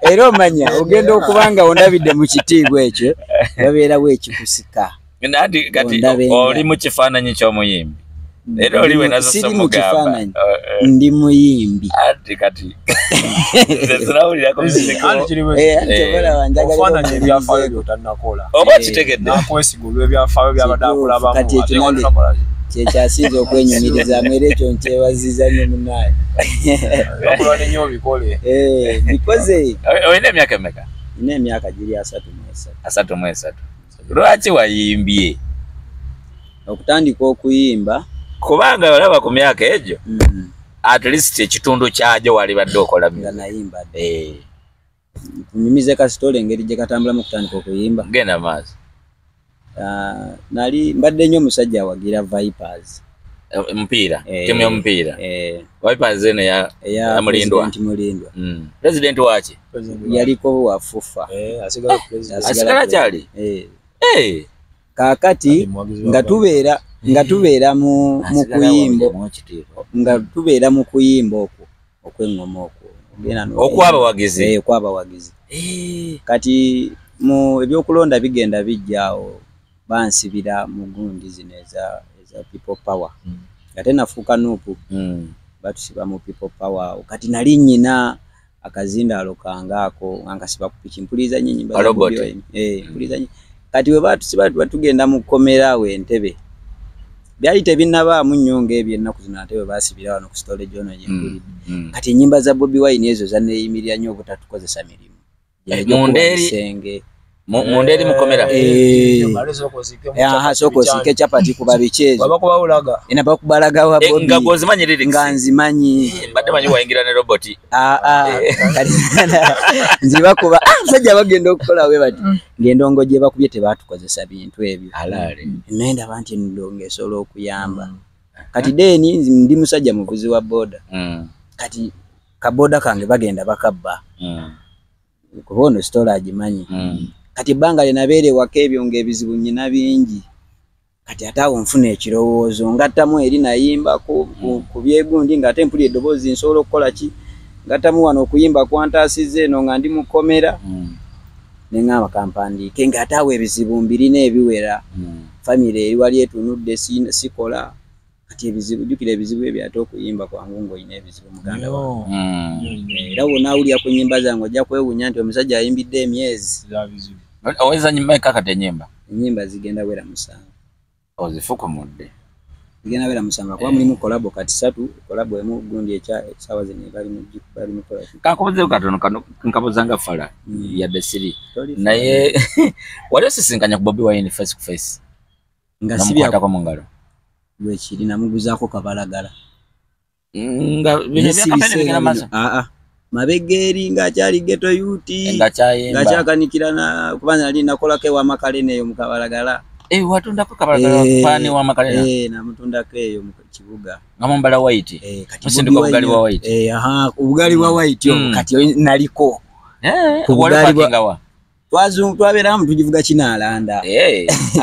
era omanya ogenda okuba nga ondabidde mu kitiibwa ekyo babeerawo ekikusika kati oli mu kifaananyi ky'omuyimbi era oliwe nazo somugamba ndi muyimbi ati kati zezirawulirako ofaananyi ebyafaayo by'otannakola oba kitegedde nakwesiga olw'ebyafaayo by'abadde akolabamu kyekyasinza okwenyumirizaamu era ekyo nkyebaziza nnyo munnaye bakola nenyo obikole bikoze olina emyaka emeka? nina emyaka giri 33 lwaki wayimbye okutandika okuyimba kubanga olaba ku myaka egyo at least ekitundu kyagyo wali badde okola nga nayimba kunyumiza kasitole engeri gye katambulamu okutandika okuyimba genda maazi nali mbadde nnyo omusajja awagira Vipers mupiira timu y'omupiira Vipers eno ya Mulindwa president waki yaliko wafufa asigala kyali kakati nga tubeera mu kuyimbo nga tubeera mu kuyimba okwo okwengoma okwo okwabawagizi kati mu ebyokulonda bigenda bijjaawo bansibira mu gundi zino eza people power ate nafuuka nuupu batusiba mu people power kati nali nnyina akazindaalo kangaako ankasiba ku piki mpuliriza nnyo ennyimba mpuliriza nnyo kati we batusiba batugenda mu kkomera Entebbe byali tebinnabaamu nnyo ng'ebyo ennaku zino ate we baasibira wano ku storage ono gye mpulidde kati ennyimba za Bobi Wine ezo zanneeyimirira nnyo obutatukozesa mirimu munderi mukomera soko sike chapati kuba bichezo babakuba ulaga inabakubalaga wa Bobi nga gozimanyi lyrics nga nzimanyi badde manyi waingira ne robot nzibakuba musajja bagenda okukola we bati ngendongo gye bakubye tebatukozesa bintu ebyo halali nenda abantu ndonge solo okuyamba kati deni ndi musajja muvuzi wa boda kati kaboda kange bagenda bakabba kubono storage manyi kati banga linabere wakebyo ngebizibu nyina bingi kati atawo nfuna ekirowoozo ngattamu eri nayimba ku byegundi nga tempuli edobozi nsolo kola ki ngattamu wano okuyimba kwantasize eno nga ndi mukomera nengamba kampandi kenga atawo ebizibu mbiri nebiwera family eri wali etunudde sikola kati ebizibu jukira ebizibu ebyate okuyimba kwangu ngo ine ebizibu muganda wa era wona awulya ku nyimba zange ojja kwewunya nti omusajja ayimbidde emyezi oweza nyimba kaka te nyimba zigenda wera musango ozifuko mudde Igena bera musanga kwa mulimu collab kati 3 collab emu gundi echa sawa zene bali mu collab. Kankoze katono nkabozanga fala ya Desiri. Naye wali osisinkanya ku Bobi Wine face to face. Nga sibya kwa mungalo. Gwe kiri namuguzaako kabalagala. Nga bino byakapene bigena masa. Mabegeri nga kyali ghetto yuti. Nga chayemba. Nga chakanikirana kubanga ali nakola ke wa makalene yo mukabalagala. Watunda ko kabalagala pani wa makalena. Namutunda ke yo mu kibuga. Ngambala white. Musindiko ugali wa white. Ugali wa white yo kati naliko. Ugali wa twabera mu tujivuga kinalanda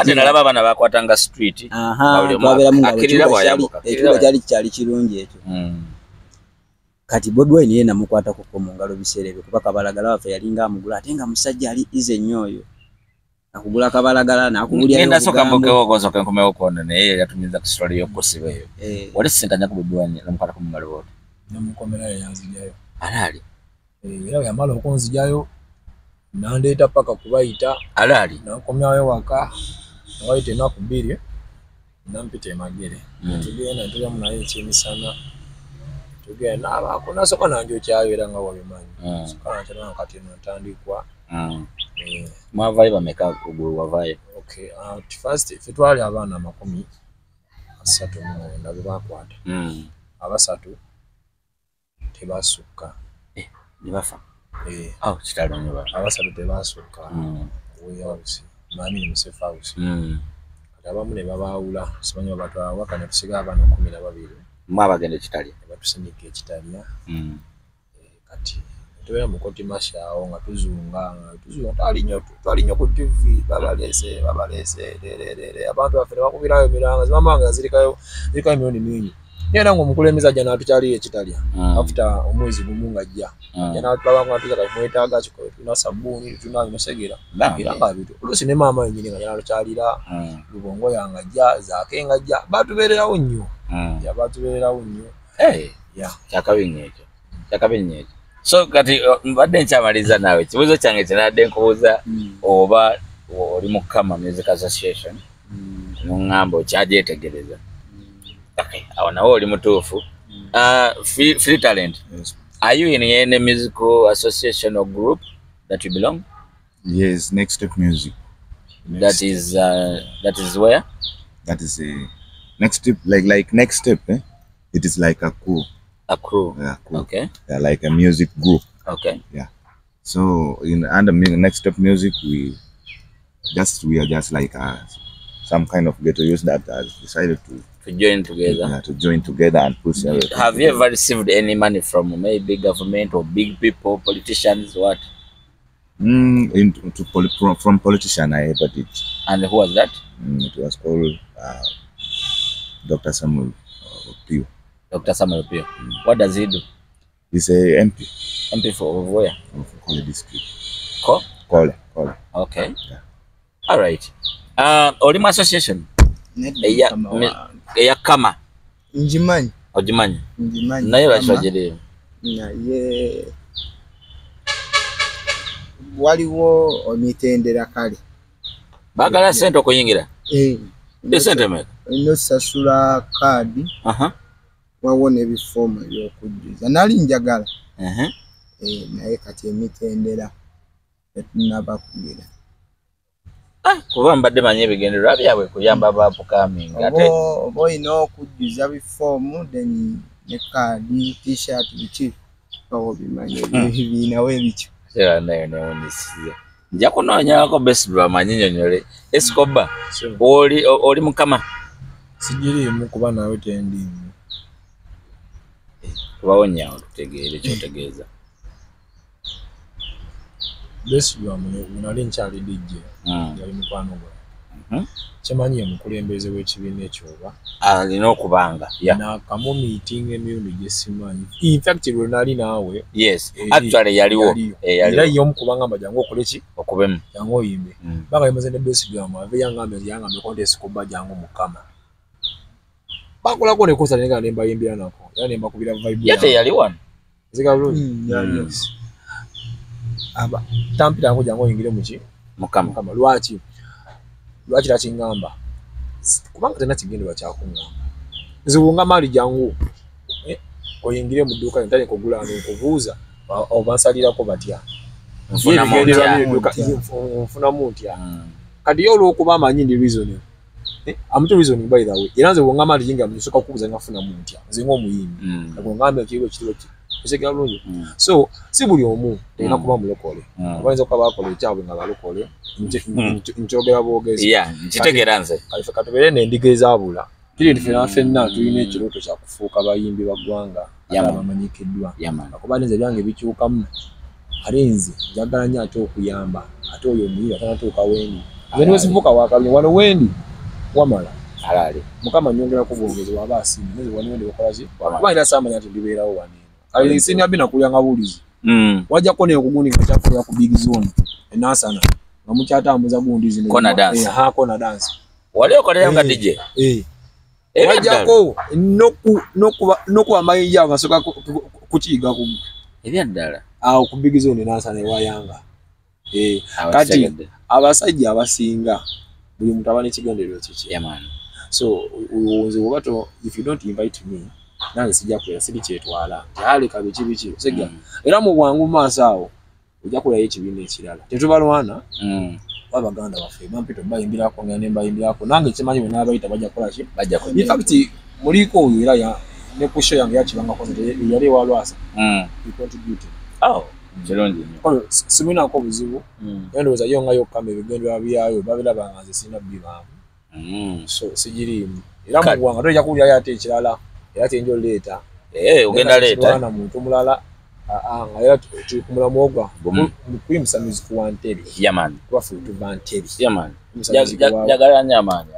ate nalaba abana bakwatanga street twabera mu ekyo kyali kirungi ekyo kati Bobi Wine yena mukwata ko mu ngalo biserebe kuba kabalagala wafe yalinga amugula ate nga musajja ali ize nyoyo akugula kabalagala nakugulya nenda soka mbokewo kosoka nkomewo kona naye yatumiza ku story yo kosibeyo wali sentanya ku Bobi Wine namukwata ko mu ngalo wote namukomera yanzijayo alali era yamala okunzijayo nandeta paka kubayita alali nakomyayo waka nawaite naku 2 nampita emagere tugenda tujamu naye ekyemisana tugenda abakona soka nanjo kyayera nga wabimanyi soka natana kati natandikwa mwavayo bameka kugulu wavayo first fitwali abana 30 nabo bakwata abasatu tebasuka nibafa kitalo nyoba abasatu tebasuka weyawusi mani musefa awusi abamu ne babawula simanyi batwala wakane tusiga abana 12 mwabagende kitali batusinike ekitaliya kati tuwe mukoti mashao nga tuzunga twalinyo ku TV babalese abantu bafere bakubirayo miranga zimamanga zirikayo milioni mingi yena ngo mukulemiza jana tukyali ekitaliya after omwezi gumunga ajja yana twabanga tuza kumwetaga kiko tuna sabuni tuna inosegera iranga bitu olusi ne mama nyine nga yana tukyalira lubongo yanga ajja zakenga ajja batubererawo nnyo ya batubererawo nnyo kyakabinyeekyo so kati mbadde nkyamaliza nawe kibuzo kyange kinadde nkubuuza oba oli mu Kama Music Association nungamba okyajetegereza awo nawe oli mutuufu Free Talent are you in any musical association or group that you belong? Yes, Next Step Music. That is where? That is Next Step, like Next Step, it is like a crew. A crew. Yeah, crew. Okay. Yeah, like a music group. Okay. Yeah. So under Next Step Music, we are just like some kind of ghetto youth that has decided to join together. Yeah, to join together and push everything. Have you ever received any money from maybe government or big people, politicians, what? From politician, I ever did. And who was that? It was called Dr. Samuel Pio. Dr. Samuel Pio. What does he do? He's a MP. MP for where? Of Kole district. Kole. Yeah. Okay. All right. Olima association. Eya Kama. Njimanyi. Ojimanyi. Njimanyi. Naye bashogere. Naye waliwo omitendera kale. Bagala sente okuyingira. Sente meka. Ino sasula kadi. Wawona ebifomu ebyokujjuza. Nali njagala. Naye kati emitendera etunaba kugira. Kuba mbadde manyi ebigendererwa byabwe kuyamba abapukaaminga ate boyina okujjuza bifomu then ne kadi t-shirt biki bawo bimanyi ebibiinawo ebikyo nayo newunisiza nja kunoonyako Besibwa amanyi nnyonnyole Escobar oli mu Kama sigiriimu kuba nawe tendiimu kubawo nnyawo tutegeere kyotegeeza Besibwa nali nkyali DJ yali mukwano gwe kyemanyi omukulembeze w'ekibiina ekyo oba alina okubanga nakamu meeting emirundi gye simanyi in fact lwe nali naawe yes actually yaliwo era ye omukubanga mba jangu okole ki okubemu jangu oyimbe banga yamaze ne Besibwa ave yangambe contest kuba jangu mu Kama bakolako ne kosa nenga nemba yimbira nako era nemba kubira vibe yate yali wano zika yes aba tampita ngo jangu oyingire muki mu Kama lwaki takingamba kubanga tena kigendera kyakungamba nzibunga mali jangu oyingire mu dduuka ntale kugula n'okubuuza obansalirako batya nfunamu ntya kati yo olw'okuba amanyi ndi reasoning I'm too reasoning by the way era nze bwonga mali jinga msoka kubuuza ngafunamu ntya nze ng'omuyimbi ng'ongambye ekiriwo kitiro ki esekera bulungi so si buli omu talina kuba mulokole abayinza okuba bakola ekyabwe nga balokole nkyogera bwogezi nkitegeera nze kalife katubeere n'endiga ezaabula kiri nti ffenna tulina ekirooto kya kufuuka bayimbi ba ggwanga abamanyikiddwa akuba nze byange bikyukamu ate nze njagala nnyo ate okuyamba ate oyo omuyimbi atanatuuka wendi nze niwe sivuka wakabye wano wendi wamala alali mukama nyongerako bwogezi waba asimbi neze wano wendi bakolaki kuba nina saamanya nti ndibeerawo wano kale sini abina kulya nga bulizi wajjako neekugundi nga kyakulya ku big zone enasana nga mukyatambuza gundi zino kona dance kona dance wali okolera nga DJ wajjako nokuba amayinja agasooka kukiyiga ku ebyaddala awo ku big zone enasana ewayanga kati abasajja abasinga buli muntu aba n'ekigendererwa kiki so nze wobato if you don't invite me nange sijja kwera siri kyetwala kyaleka biki segga era mu bwangu maaso awo ojja kulayo ekibiina ekirala tetubalwana babaganda baffe bampito bayimbirako nga nembayimbirako nange kimanyi bwe n'abayita bajja kukola ki bajja in fact muliko oyo era ne kusho yange yakibangako yali ewalwasa contributed kirungi siminako buzibu endowooza yo nga yokukama ebigendera byayo babiraba nga nze sirina bibaamu so sigiriimu era mu bwanga tojja kuwulirayo ate ekirala era kyenjo leeta ogenda leeta na muntu mulala nga era tuli ku mulamu ogwa kwimusa music wa Ntebe kubafe tuva Ntebe jagala nnyo amaanyi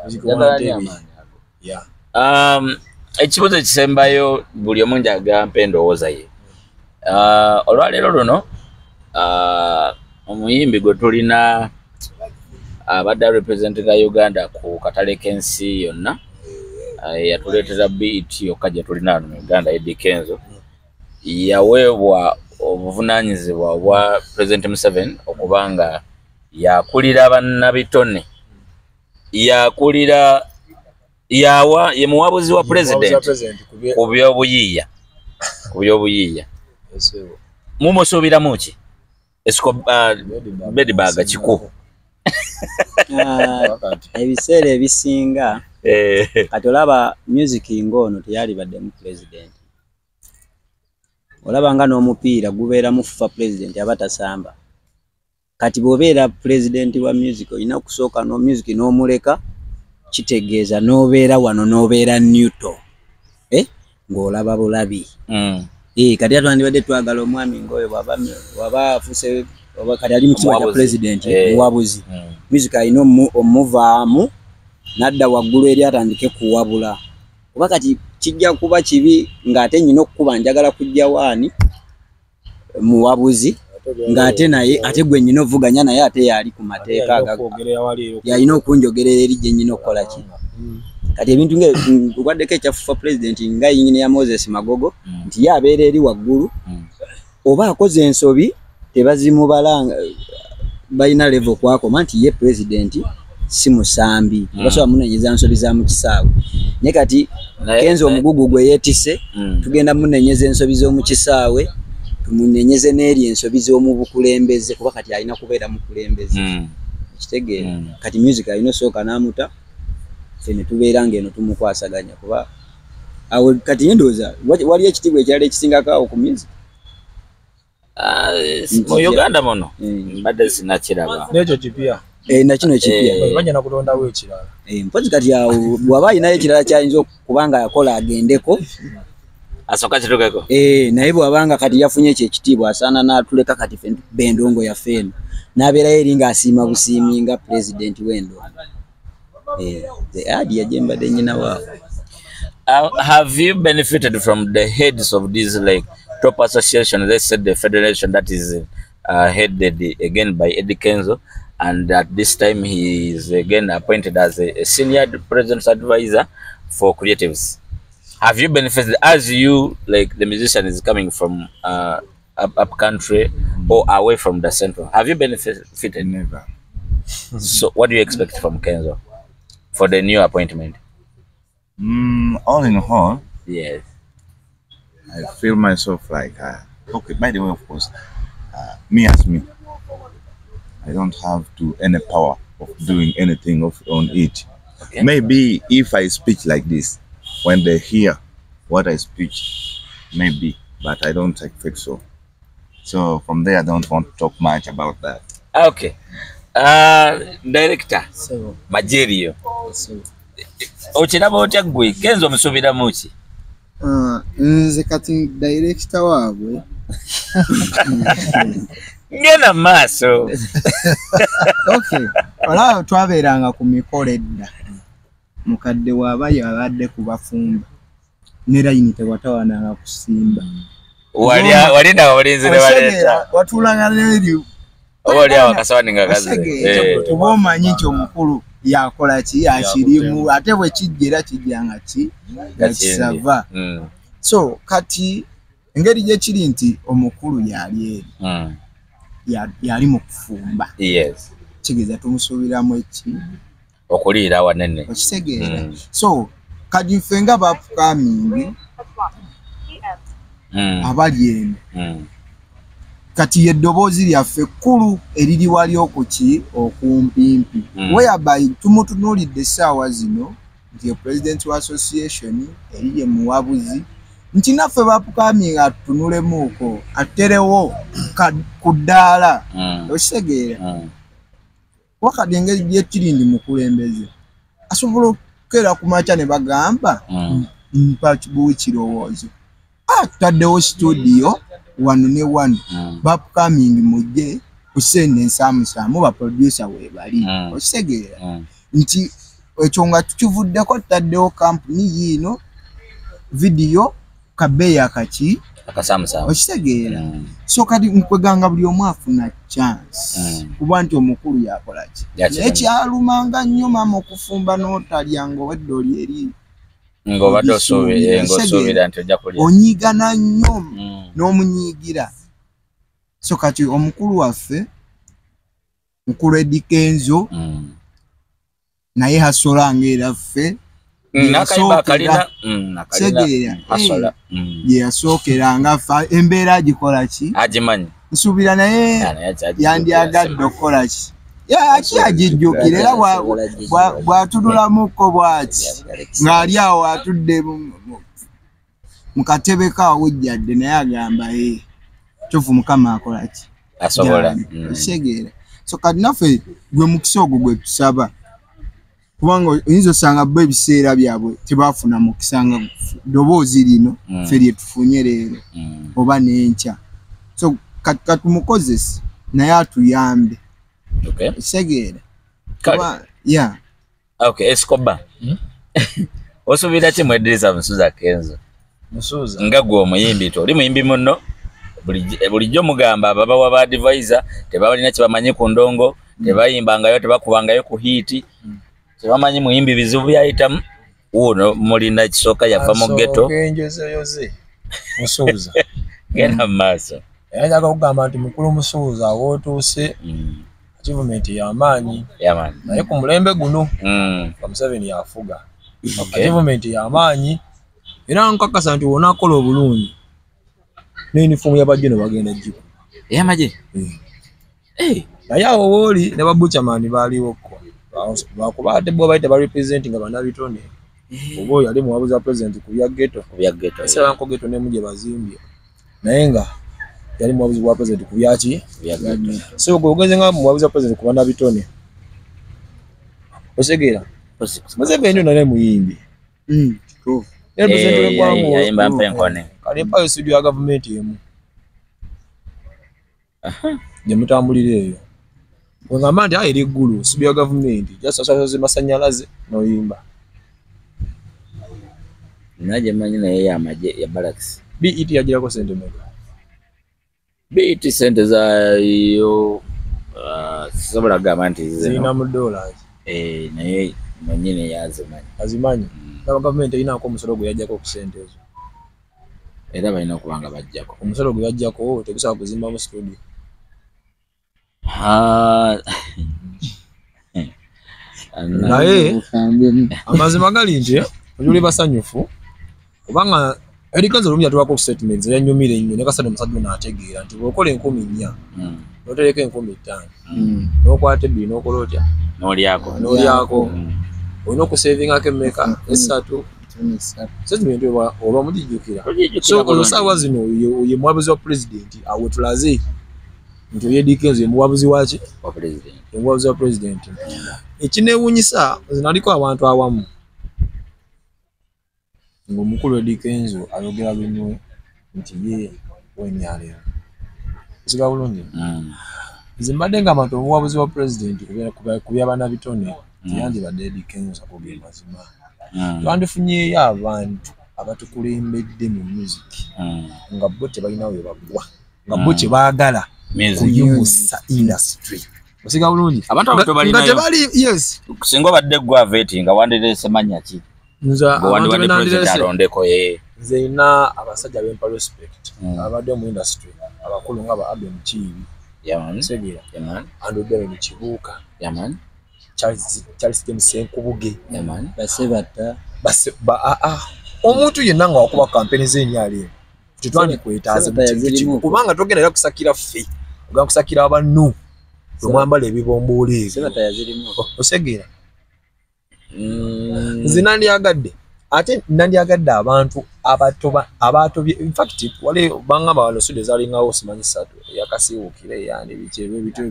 ekibuzo ekisembayo buli omu njaga mpa endowooza ye olwaleero luno omuyimbi gwe tulina abadde representinga Uganda ku katale k'ensi yonna yatuleetera beat yokka gye tulina wano mu Uganda Eddie Kenzo yaweebwa obuvunaanyizibwa obwa President Museveni okubanga yakulira bannabitone yakulira ye muwabuzi wa president ku byobuyiiya mumusuubiramu ki bedbag kiku ebiseera ebisinga kati olaba music ng'ono teyalibaddemu president olaba nga n'omupiira gubeera mufufa president aba tasamba kati bw'obeera president wa music olina okusooka no music n'omuleka kitegeeza n'obeera wano n'obeera neutral ng'olaba bulabi kati atwandibadde twagala omwami ng'oyo bw'aba afuse kati ali mu kiwa kya president muwabuzi music alina omuvaamu nadda waggulu eri atandike kuwabula oba kati kijja kuba kibi ng'ate nyina okukuba njagala kujja waani muwabuzi ng'ate naye ate gwe nyina ovuganya naye ate yaali ku mateeka yalina okunjogerera eri gye nyina okukola ki kati ebintu ng'okwaddeko ekyafufa president nga yinyina ya Moses Magogo nti ye abeera eri waggulu oba akoze ensobi tebazimubala balina level kwakoma nti ye president si musambi basobola munenyeza nsobi za mu kisaawe naye kati Kenzo omugugu gwe yeetise tugenda munenyeza ensobi z'omu kisaawe tumunenyeze n'eri ensobi z'omu bukulembeze kuba kati alina kubeera mukulembeze kitegeera kati music alina osooka n'amuta ffe ne tubeera ng'eno tumukwasaganya kuba awo kati ndowooza waliyo ekitiibwa ekirala ekisingako awo ku music mu Uganda muno mbadde sinakiraba n'ekyo kipya nakino kipya bajja nakutondawo ekirala mpozi kati awo bw'aba alinayo ekirala kyayinza okubanga yakola agendeko asooka kitukeko naye bw'abanga kati yafunye ekyo ekitiibwa asaana n'atuleka kati ffe b'endongo yaffe eno n'abeerayo eri ng'asiima busiimi nga president w'endongo adi yajembadde nnyina waabwe. Have you benefited from the heads of these like top associations? They said the federation that is headed again by Eddie Kenzo, and at this time he is again appointed as a senior president's advisor for creatives. Have you benefited as you like the musician is coming from up country or away from the central? Have you benefited? Never. So what do you expect from Kenzo for the new appointment? All in all, yes, I feel myself like, okay, by the way, of course, me as me, I don't have any power of doing anything on it. okay. Maybe if I speak like this, when they hear what I speak, maybe, but I don't think so. So from there, I don't want to talk much about that. Okay. Director, so Majerio. so Ochiraba otya gwe Kenzo musubira muki? Nze kati director waabwe. Ngena maaso. Okay. Olaba twabeeranga ku mikolo edda. Mukadde waaba yabadde kubafumba. Ne layini tewatawananga kusimba. Wali na walinzi ne baleta. Watulanga n'eri. Wali awakasawani nga kaze. Tuba omanyi nti omukulu yakola ki akirimu ate bwe kijjera kijjanga ki ekisava. So kati engeri gye kiri nti omukulu yali eri. Yali mu kufumba. Yes. Kigeza tumusuubiramu eki okuliira wanene. Okitegeera. So kadi ffe nga bapukamingi abali eno. Kati eddoboozi lyaffe kkulu eriri wali okuki okumpimpi. Whereby tumutunuulidde essaawa zino nti president wa association eri ye muwabuzi nti naffe bapukaminga atunulemuuko atterewo ku ddaala. Okitegeera. Wakati engeri gye kiri ndi mukulembeze asobola okukeera ku makya ne bagamba mpa kibuwi kirowoozo. Tutaddewo studio wano ne wano bapukamingi mujje kusende ensaamusaamu ba producer weebali. Okitegeera nti ekyo nga tukivuddeko tutaddewo kampuni yiino video kabeeyi akaki akasaamusaamu. Okitegeera. So kati nkweganga buli omu afuna chance kuba nti omukulu yakola ki. Ekyalumanga nnyo maama okufumba n'otalya ng'owedde oli eri ng'obadde osuubira nti ojja kulya. Onyiigana nnyo n'omunyiigira. So kati omukulu waffe mukulu Eddie Kenzo naye hasolanga era ffe ye yasookeranga embeera agikola ki agimanyi. nsuubira naye yandyagadde okukola ki aki agijjukira era bw'atunulamuko bw'ati ng'ali awo atudde mu katebe kawujjadde naye agamba kyofu mukama akola ki asobola. Kitegeera. So kati naffe gwe mukisa ogwo gwe tusaba kubanga oyinza osanga bo ebiseera byabwe tebaafuna mukisa nga ddoboozi lino ffe lye tufunye leero oba n'enkya. So kati katumukozese naye atuyambe. Kitegeera. Okay, Escobar. Osuubira ki mweddirisa Musuuza Kenzo? Musuuza nga gwe omuyimbi oli muyimbi muno bulijjo mugamba ababawa ba advisor tebalina kye bamanyi ku ndongo tebayimbangayo tebakubangayo ku hiiti tebamanyi muyimbi bizibu byayitamu wuno mulina kisooka yava mu ghetto kenjozeyoze Musuuza genda mu maaso yajaga kugamba nti mukulu Musuuza wootuuse achievement y'amaanyi naye ku mulembe guno Museveni yafuga achievement y'amaanyi era nkakasa nti wona akola obulungi n'uniform y'abajjeno bagenda jjiku ey'amagye naye awo wooli ne babuchamani baliwoko bakuba ate bo bayita barepresent nga banabitone obo yali muwabuzi wa president ku bya ghetto ese banko ghetto ne muje bazimbye naye nga yali muwabuzi wa president ku byaki so ogeze nga muwabuzi wa president ku banabitone osegeera Museveni nane muyimbi yayimba mpenkone kalipa studio ya government yemu je mutambulire eyo ngamba nti eri ggulu studio ya government jasasaze masanyalaze noyimba naje manyi naye yamaje ya Barracks BET yajirako sente mega BET sente za yo sabola gamba nti zina mu dollars naye manyine yazimanyi azimanyi na government inako omusolo gwe yajjako ku sente ezo era balina okubanga bajjako omusolo gwe yajjako tegusobola kuzimba mu studio naye amazima gali nti onyole basanyufu kubanga Edikanzo lumya tuwako statements ya nyumire nnyo ne kasado musajja n'ategeera nti bw'okola 10,000 n'otereka 15,000 n'okwata ebbiri n'okola otya n'olyako olina okusevinga emmeka esatu statement oba mugijjukira so olosaawa zino ye muwabuzi wa pulezidenti awe tulaze nti oyo Edikanzo ye muwabuzi waki omuwabuzi wa pulezidenti ekineewuunyisa zinaliko abantu awamu ng'omukulu Edikanzo ayogera bimwe nti ye wenyalero kisiga bulungi nze mbadde ng'abantu omuwabuzi wa pulezidenti kubya bana bitone tiyandibadde Edikanzo akogera mazima twandifunyeeyo abantu abatukulembedde mu music nga bo tebalina we bagwa nga bo kye baagala kuyimusa industry kisiga bulungi nga tebali yes singa obadde gwaveti nga wandireese manya ki nze ina abasajja bempa respect abadde mu industry abakulu nga ba Abel Mukiibi Segera Andrew Kibuuka Charles James Senkubuge basebata omuntu yenna nga wakuba kampeni z'enyaali tetwandi kwetaaza kubanga togenda era kusakira ffe ogenda kusakira abannu omwambala ebibomboole osegera nze nandyagadde abantu abatobye in fact wale bangamba wano studio zalingawo simanyi 3 yakasiwukire yani bikyebyo bityo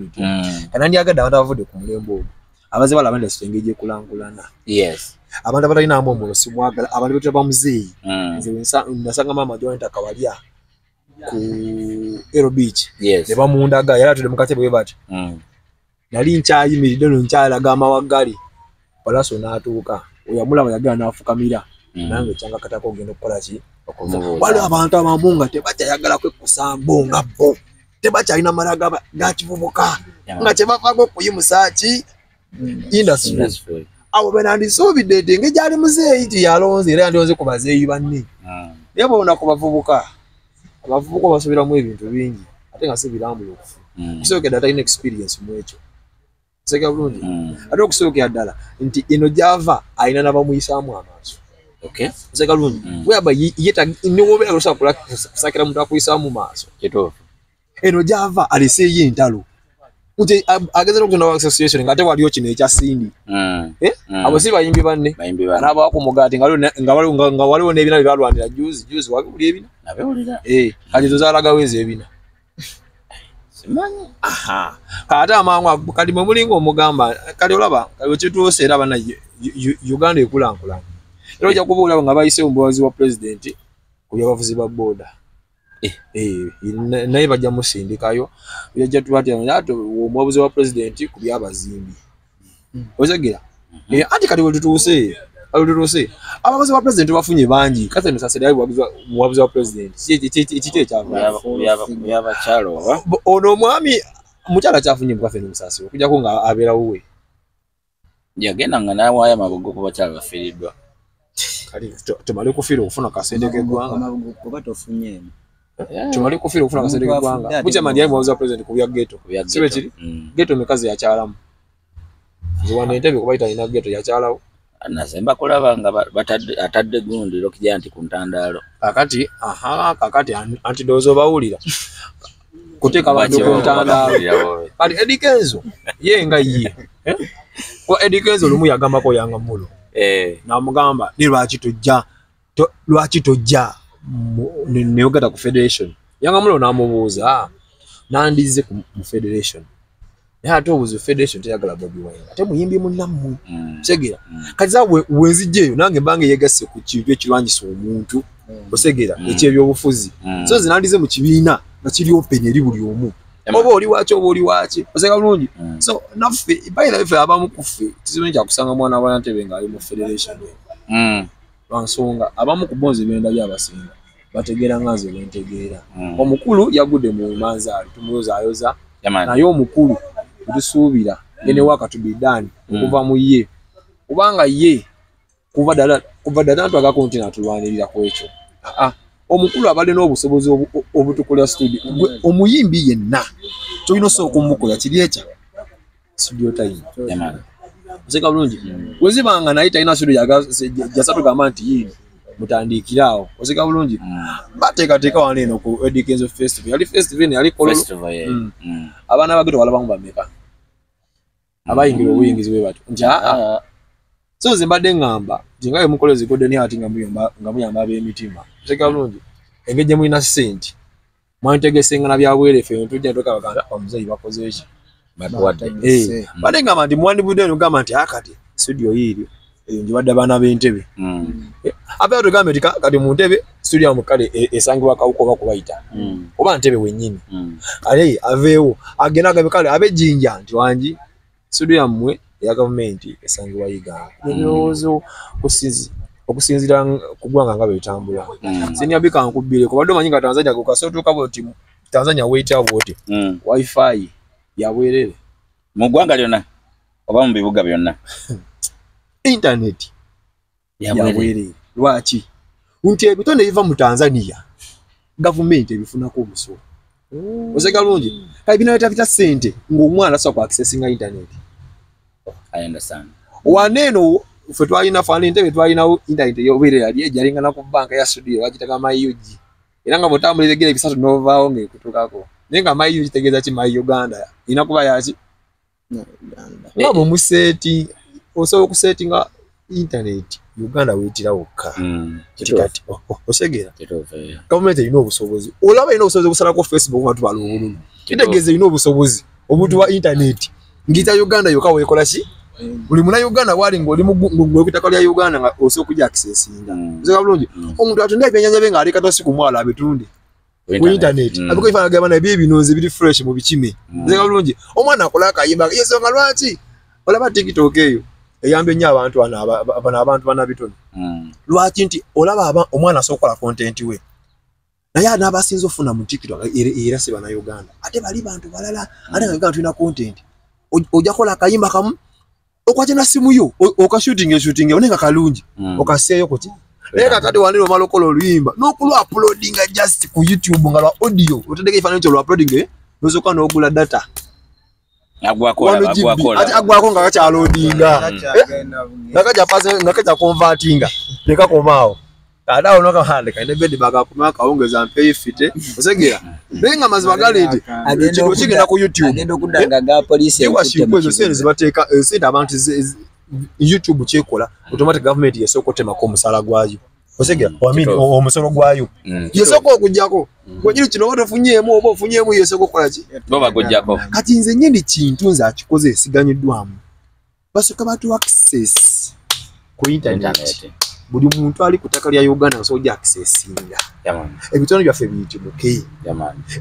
nandyagadde abantu abavudde ku mulembe ogwo abaze balaba industry engeri kulangulana abantu abatalina amomolo simwagala abantu betaba muzeeyi nze nasanga mama joint akawalya ku Aero Beach ne bamundaga yali atudde mu katebe bwe bati nali nkyayimiridde nonkyalaga amawagali Palaso n'atuuka oyamulaba yagala n'afukamira nange kyanga katako ogenda okukola ki waliwo abantu abamu nga tebakyayagala kwekusa mbo nga bo tebakyalina mala gakivubuka nga kyebavaako okuyimusa ki industry abo benandisuubidde eti engeri gyali muzeeyi ti yalonze era yandionze ku bazeeyi banne naye bona ku bavubuka abavubuka basubiramu ebintu bingi ate nga si birambula okufu kisobokedde atalina experience mu ekyo sega bulungi ate okusookera ddala nti eno gyava alina n'abamuyisaamu amaaso sega bulungi weyaba niwobeera osobola kusakira muntu akuyisaamu maaso eno gyava aleseeyo entalo nti agezera okutunda association nga ate waliyo kino ekyasindi abo si bayimbi banne n'abawako mugaati nga waliwo n'ebina bye balwanira juzi wabibuli ebina kati tozaalaga weezi ebina ate amangu kati mwe mulinga omugamba kati olaba kituuse era bana Uganda ekulankulana era ojja kuba olaba nga bayise omubazi wa pulezidenti ku byabavuzi ba booda naye bajja musindikayo yajja tubatya omubazi wa pulezidenti ku byabazimbi ozegera anti kati wetutuuse ababazi ba pulezidenti bafunye bangi kati nosasere ali muwabuzi wa pulezidenti ekiti ekyabakyalo ono omwami mukyala kyafunye mukafe n'omusasiro okujjako nga abeerawo we yagenda nga nawaayo amagogo ku bakyala bafiiriddwa kali tumale kufiira okufuna kasente k'eggwanga tumale kufiira okufuna kasente k'eggwanga mukyama ndi ali muwabuzi wa pulezidenti ku bya geto sibe kiri geto mekazi yakyalamu ziwanda entebe kuba italina geto yakyalawo nasemba kulaba nga atadde gundi lokija nti ku ntandaalo kakati antidozo bawulira kuteeka abantu ku ntandaalo kati Edikanzo ye nga ye kwa Edikanzo lumu yagambako yanga mulo namugamba ni lwaki tojja neyogata ku federation yanga mulo namubuuza nandize mu federation naye ate obuzi federation teyagala Bobi Wine ate muyimbi munnammwe segera kati zaabwe wenzijjeeyo nange mbange yegasse ku kintu ekirwanyisa omuntu osegera ekyebyobufuzi so zinandize mu kibiina nga kiri open eri buli omu oba oli waki osega bulungi so naffe bayina ife abamu kuffe kizibu kyakusanga mwana wa Ntebe nga ali mu federation lwansonga abamu ku bonzi benda byabasinga bategeera nganze bentegeera omukulu yagudde mu manzaali tumuyozaayoza naye omukulu tusuubira ene wakatubidani okuva mu ye kubanga ye kuva ddala ntwagako nti natulwanirira ku ekyo omukulu abadde n'obusobozi obutukola studio omuyimbi yenna tulina osooka omumukola kiri ekya studio time oseka bulungi wezibanga naye talina studio jasatu gamba nti yini mutandikirawo oseka bulungi bateekateeka wano eno ku Eddie Kenzo Festival yali festival yali kololo abaana bageto walabamu bameka abayingira obuyingizi bwe batu nti so nze mbadde ngamba nti nga mukolezi Golden Heart nga muyamba ab'emitima oseka bulungi engeri gye mulina ssente mwantegesengana byabwerefe tujja toka baganda omuzeeyi bakoze eki badde ngamba nti muwandibudde nogamba nti akati studio yiiryo eyo njiwadde abaana b'entebe abaana tugamba nti kati mu ntebe studio yamukale esangibwa kawuka oba kubayita oba ntebe wennyini ale aveewo agenda agabe kale ab'ejjinja nti wangi studio yammwe eya gavumenti esangibwa Uganda ebirowoozo okusinziira ku ggwanga nga bwetambula siniyabika nkubbire kubadde omanyi nga Tanzania kukasotuuka bwoti Tanzania weyita bwoti wifi yabwerere mu ggwanga lyonna oba mu bibuga byonna internet yabwerere lwaki nti ebitonde ebiva mu Tanzania gavumenti ebifunako omusolo oseka lungi kale binaleeta bita ssente ng'omwana asobola ku accessinga internet. I understand. Waneeno ffe twalina fana entebe twalinawo internet y'obwire yali ejjalingana ku banka ya studio bagiteka mayugi era nga bw'otambulira egere ebisatu n'ovaawo ng'ekutuukako naye nga mayugi kitegeeza ki mayi Uganda ina kuba yaki nga bw'omuseeti osobola okuseetinga internet Uganda weetira wokka kati osegera gavumenti erina obusobozi olaba erina obusobozi obusalako Facebook nga tubala obululu kitegeeza erina obusobozi obutu bwa internet ngita Uganda yokka weekola ki buli muna Uganda wali ng'oli mu ttaka lya Uganda nga osobola okujja accessinga nzeka bulungi omuntu atunda ebyennyanja bye ng'aleka tosi ku mwala abitunde ku internet abiko ifana gabana ebinonzi biri fresh mu bikime nzeka bulungi omwana akola akayimba yesonga lwaki olaba TikTok eyo eyambe nnyo abantu abantu banabitone lwaki nti olaba omwana asobola okukola content we naye n'abasinza ofuna mu TikTok era si bana Uganda ate bali bantu balala ate nga Uganda tulina content ojja kola akayimba kamu okwate na simu yo okashooting onenga kalungi okaseeyo kuti naye kakati wanene omala okola oluyimba n'okulwa uploadinga just ku YouTube nga lwa audio otendeka ifaananyi kyo lwa uploading nosoka n'ogula data agwako nga kakyaloadinga nga kajja convertinga nekakomaawo kadawo nokahandika ine bedi bagakumya kawongeza mpeyifite osegera naye nga mazima galeete kino kigenda ku YouTube agenda okuddangaga poliisi ezo sente zibateeka sente abantu YouTube kyekola automatic government yesooka otemako omusala gwayo osegera omusolo gwayo yesooka okujjako gwegiri kino oba tofunyeemu oba ofunyeemu yesooka okukola ki bagujjako kati nze nnyini kintu nze akikoze esiganyiddwamu basooka batu access ku internet buli muntu ali ku ttaka lya Uganda asobola accessinga ebitone byaffe biyitimuke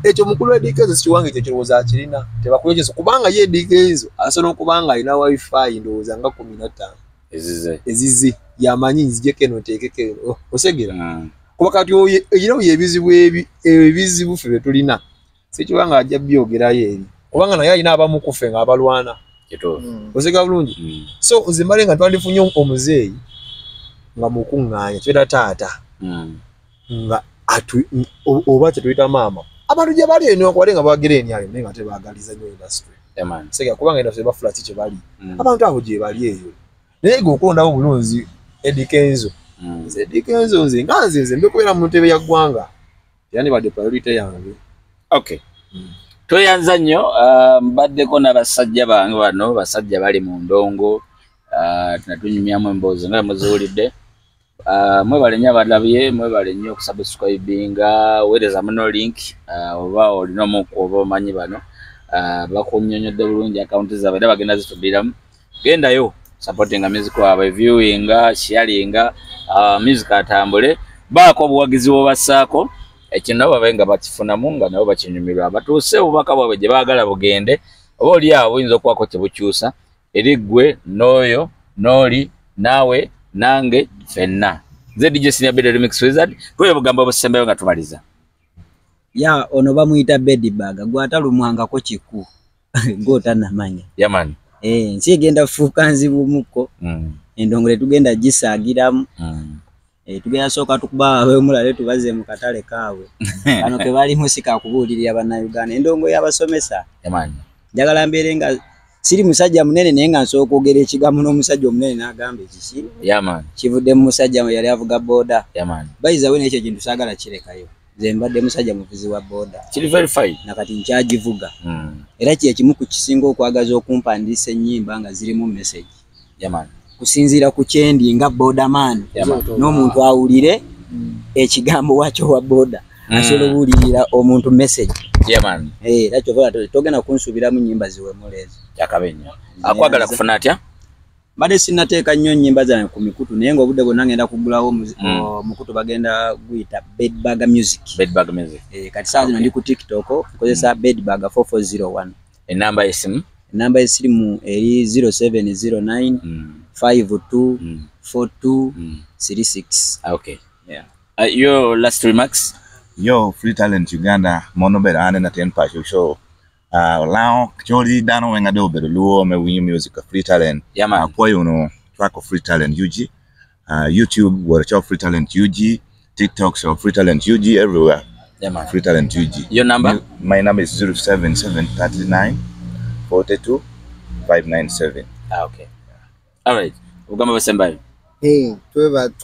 ekyo mukulu Eddie Kenzo sikiwange ekyo kirowooza akirina tebakuyekeso kubanga ye Eddie Kenzo asobola okubanga alina wifi ndowooza nga 15 ezize yamanyi nzijeko eno nteekeko eno osegera kuba kati era oyo ebizibu ffe bye tulina sikiwanga ajja byogerayo eri kubanga naye alina abamu ku ffe ng'abalwana osegera bulungi so nze mbale nga twandifunye omuzeeyi nga mukuŋŋaanya tweta taata nga oba kyetuyita maama abantu gye bali eno kwale nga bagireni ayo naye nga tebaagaliza nnyo industry sega kubanga industry bafula ki kye bali abantu abo gye bali eyo naye g'okulondawo bulunzi Eddie Kenzo Eddie Kenzo nze nga nze mbikubeera mu ntebe ya ggwanga era nibadde priority yange tweyanza nnyo mbaddeko n'abasajja bange bano basajja bali mu ndongo tunatunyumyamu emboozi nga muziwulidde mwebale nnyo abalabye mwebale nnyo okusubscribinga weereza muno link oba olina omuku oba omanyi bano bakunnyonnyodde bulungi akawunti zaabwe era bagenda zituddiramu gendayo supportinga music waabwe viewinga sharinga music atambule baako obuwagizi bwobassaako ekino nabo babe nga bakifunamu nga nabo bakinyumirwa batuuse obubaka bwabwe gye baagala bugende oba oli awo buyinza okubaako kye bukyusa eri ggwe n'oyo n'oli naawe nange ffenna nze DJ Senior Bed Remix Wizard tweyo bugambo obusembeyo nga tumaliza ya ono bamuyita Bedibag gwatalumwangako kiku ng'otanamanya yamani nsi egenda fuuka nzibumuko endongole tugenda gisaagiramu tugenda sooka tukuba ab'omulale tubaze mu katale kaabwe kano ke bali musika kubuulirira bannayuganda endongo y'abasomesa yamani njagala mbeere nga siri musajja munene naye nga nsooka okwogera ekigambo n'omusajja omunene n'agamba ekiki kivudde mu musajja yali avuga booda bayizawe n'ekyo kintu saagala kirekayo nze mbadde musajja muvuzi wa booda kiri verified nakati nkyagivuga era kye kimu ku kisinga okwagaza okumpandiisa ennyimba nga zirimu message kusinziira ku kyendi nga boodaman n'omuntu awulire ekigambo wakyo wa booda asobola obuulirira omuntu message era kyova togenda kunsuubiramu nnyimba ziwemuleezo yakabenya akwagala kufuna atya mbadde sinnateeka nnyo nnyimba zange ku mikutu naye ng'obudde bwonna ngenda kugulawo omukutu bagenda guyita Bedbug Music kati saa zino ndi ku TikTok nkozesa Bedbug 4401 enamba y'essimu eri 0709 52 42 36 okay your last remarks yo Free Talent Uganda mono bera ane na 10 pasho show lao chori dano wenga do bero luo me winyu music of Free Talent kwa yuno track of Free Talent UG YouTube watch Free Talent UG TikTok so Free Talent UG everywhere Free Talent UG. Your number? My number is 07739 42 597. Okay. All right. Ugamba basembayo.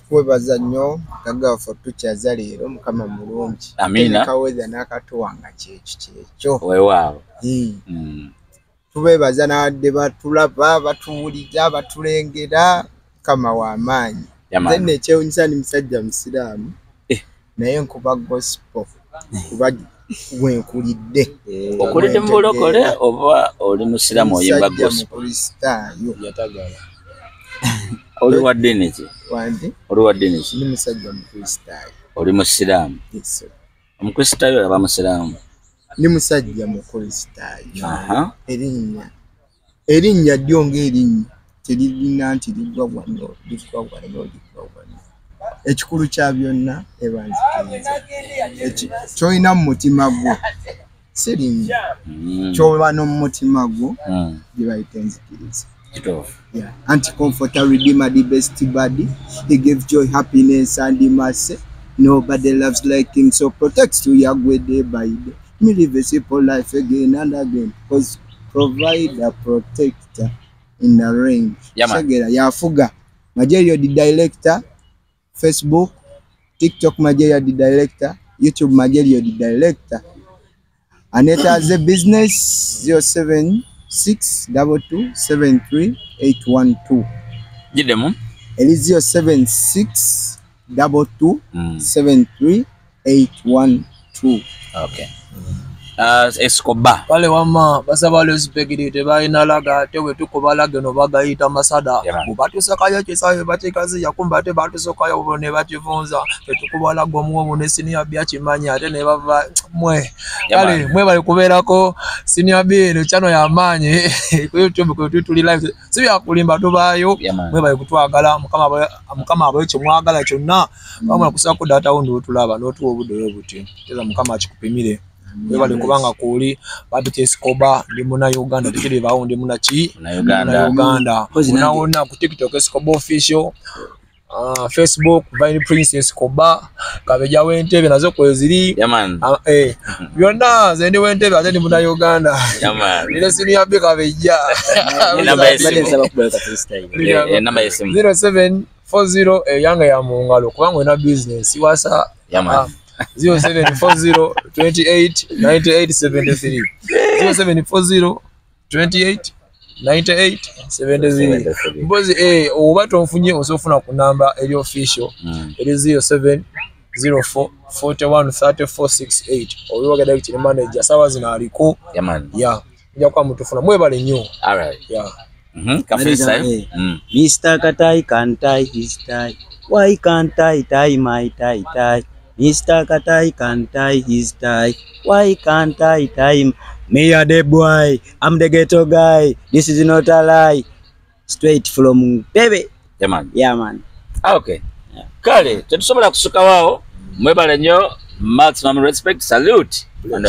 Twebaza nnyo kagafo tukyaza leero mukama mulungi. Amina. Kaweza nakatuwanga kyekyo. Weewaawo. Tubebaza n'abadde batulaba batuwulira batulengera kama w'amaanyi. Nze ekyewuunyisa ni musajja musiraamu naye nkuba gospel kuba wenkulidde. Okulidde mu bulokole oba oli musiraamu oyimba gospel? Yatagala. Oli wa ddiini ki? Wandi? Oli wa ddiini ki? Ni musajja mukristaayo. Oli musiraamu? Yes. Omukristaayo aba musiraamu? Ni musajja mukristaayo. Erinnya ddyo ng'erinnya teririna nti liggwa wano liggwa wano. Ekikulu kya byonna ebanzikiriza. Ky'olina mu mutima gwo sirinnya ky'oba n'omu mutima gwo gye bayita enzikiriza. Yeah. Anti-comforter redeemer, the best body. He gives joy, happiness, and mercy. Nobody loves like him, so protect to Yahweh day by day. Me live a simple life again and again. Cause provider, protector in the range. Yafuga. Majerio the director. Facebook, TikTok Majerio the director. YouTube Majerio the director. And it has a business 07622738812. Jidemu? It is 07622738812. Okay. Escobar. Wale wama basaba le spegidi tebalina laga tewe tukubalaga no bagayita masada. Batusakayo kisayo batikazi yakumba te batusokayo bone bativunza tetukubalaga omwo ne senior bya kimanya ate ne bava mwe. Kale mwe bali kuberako senior bino chano ya manye ku YouTube ku tuli live sibya kulimba tubayo mwe bali kutwagala mukama abo ekyo mwagala kyonna bamwe kusako data undo tulaba no tuwo budo buti teza mukama akikupimire. Webale kubanga kuli babite Escobar ndi muna Uganda tikiri bawo ndi muna chi na Uganda unaona ku TikTok Escobar official Facebook Vine Prince Escobar kabeja wentebe nazo kweziri byonna zende wentebe ate ndi muna Uganda ile sini yabe kabeja namba yesimu 0740 yanga ya mungalo kubanga ina business wasa 0740289873 0740289873 mbozi oba tonfunye osofuna ku namba eri official eri 0704413468 obiwagada kitini manager sawa zina aliko ya nja kwa mutufuna mwebale nnyo. Alright. Yeah. Kafisa. Mr. Katai can't tie his tie. Why can't I tie my tie? Mr. Katai can't tie his tie. Why can't I tie him? Me a the boy. I'm the ghetto guy. This is not a lie. Straight from baby. Yeah man. Okay. Yeah. Kale, tetusobola kusuka wao. Mwebale nnyo. Maximum respect. Salute. And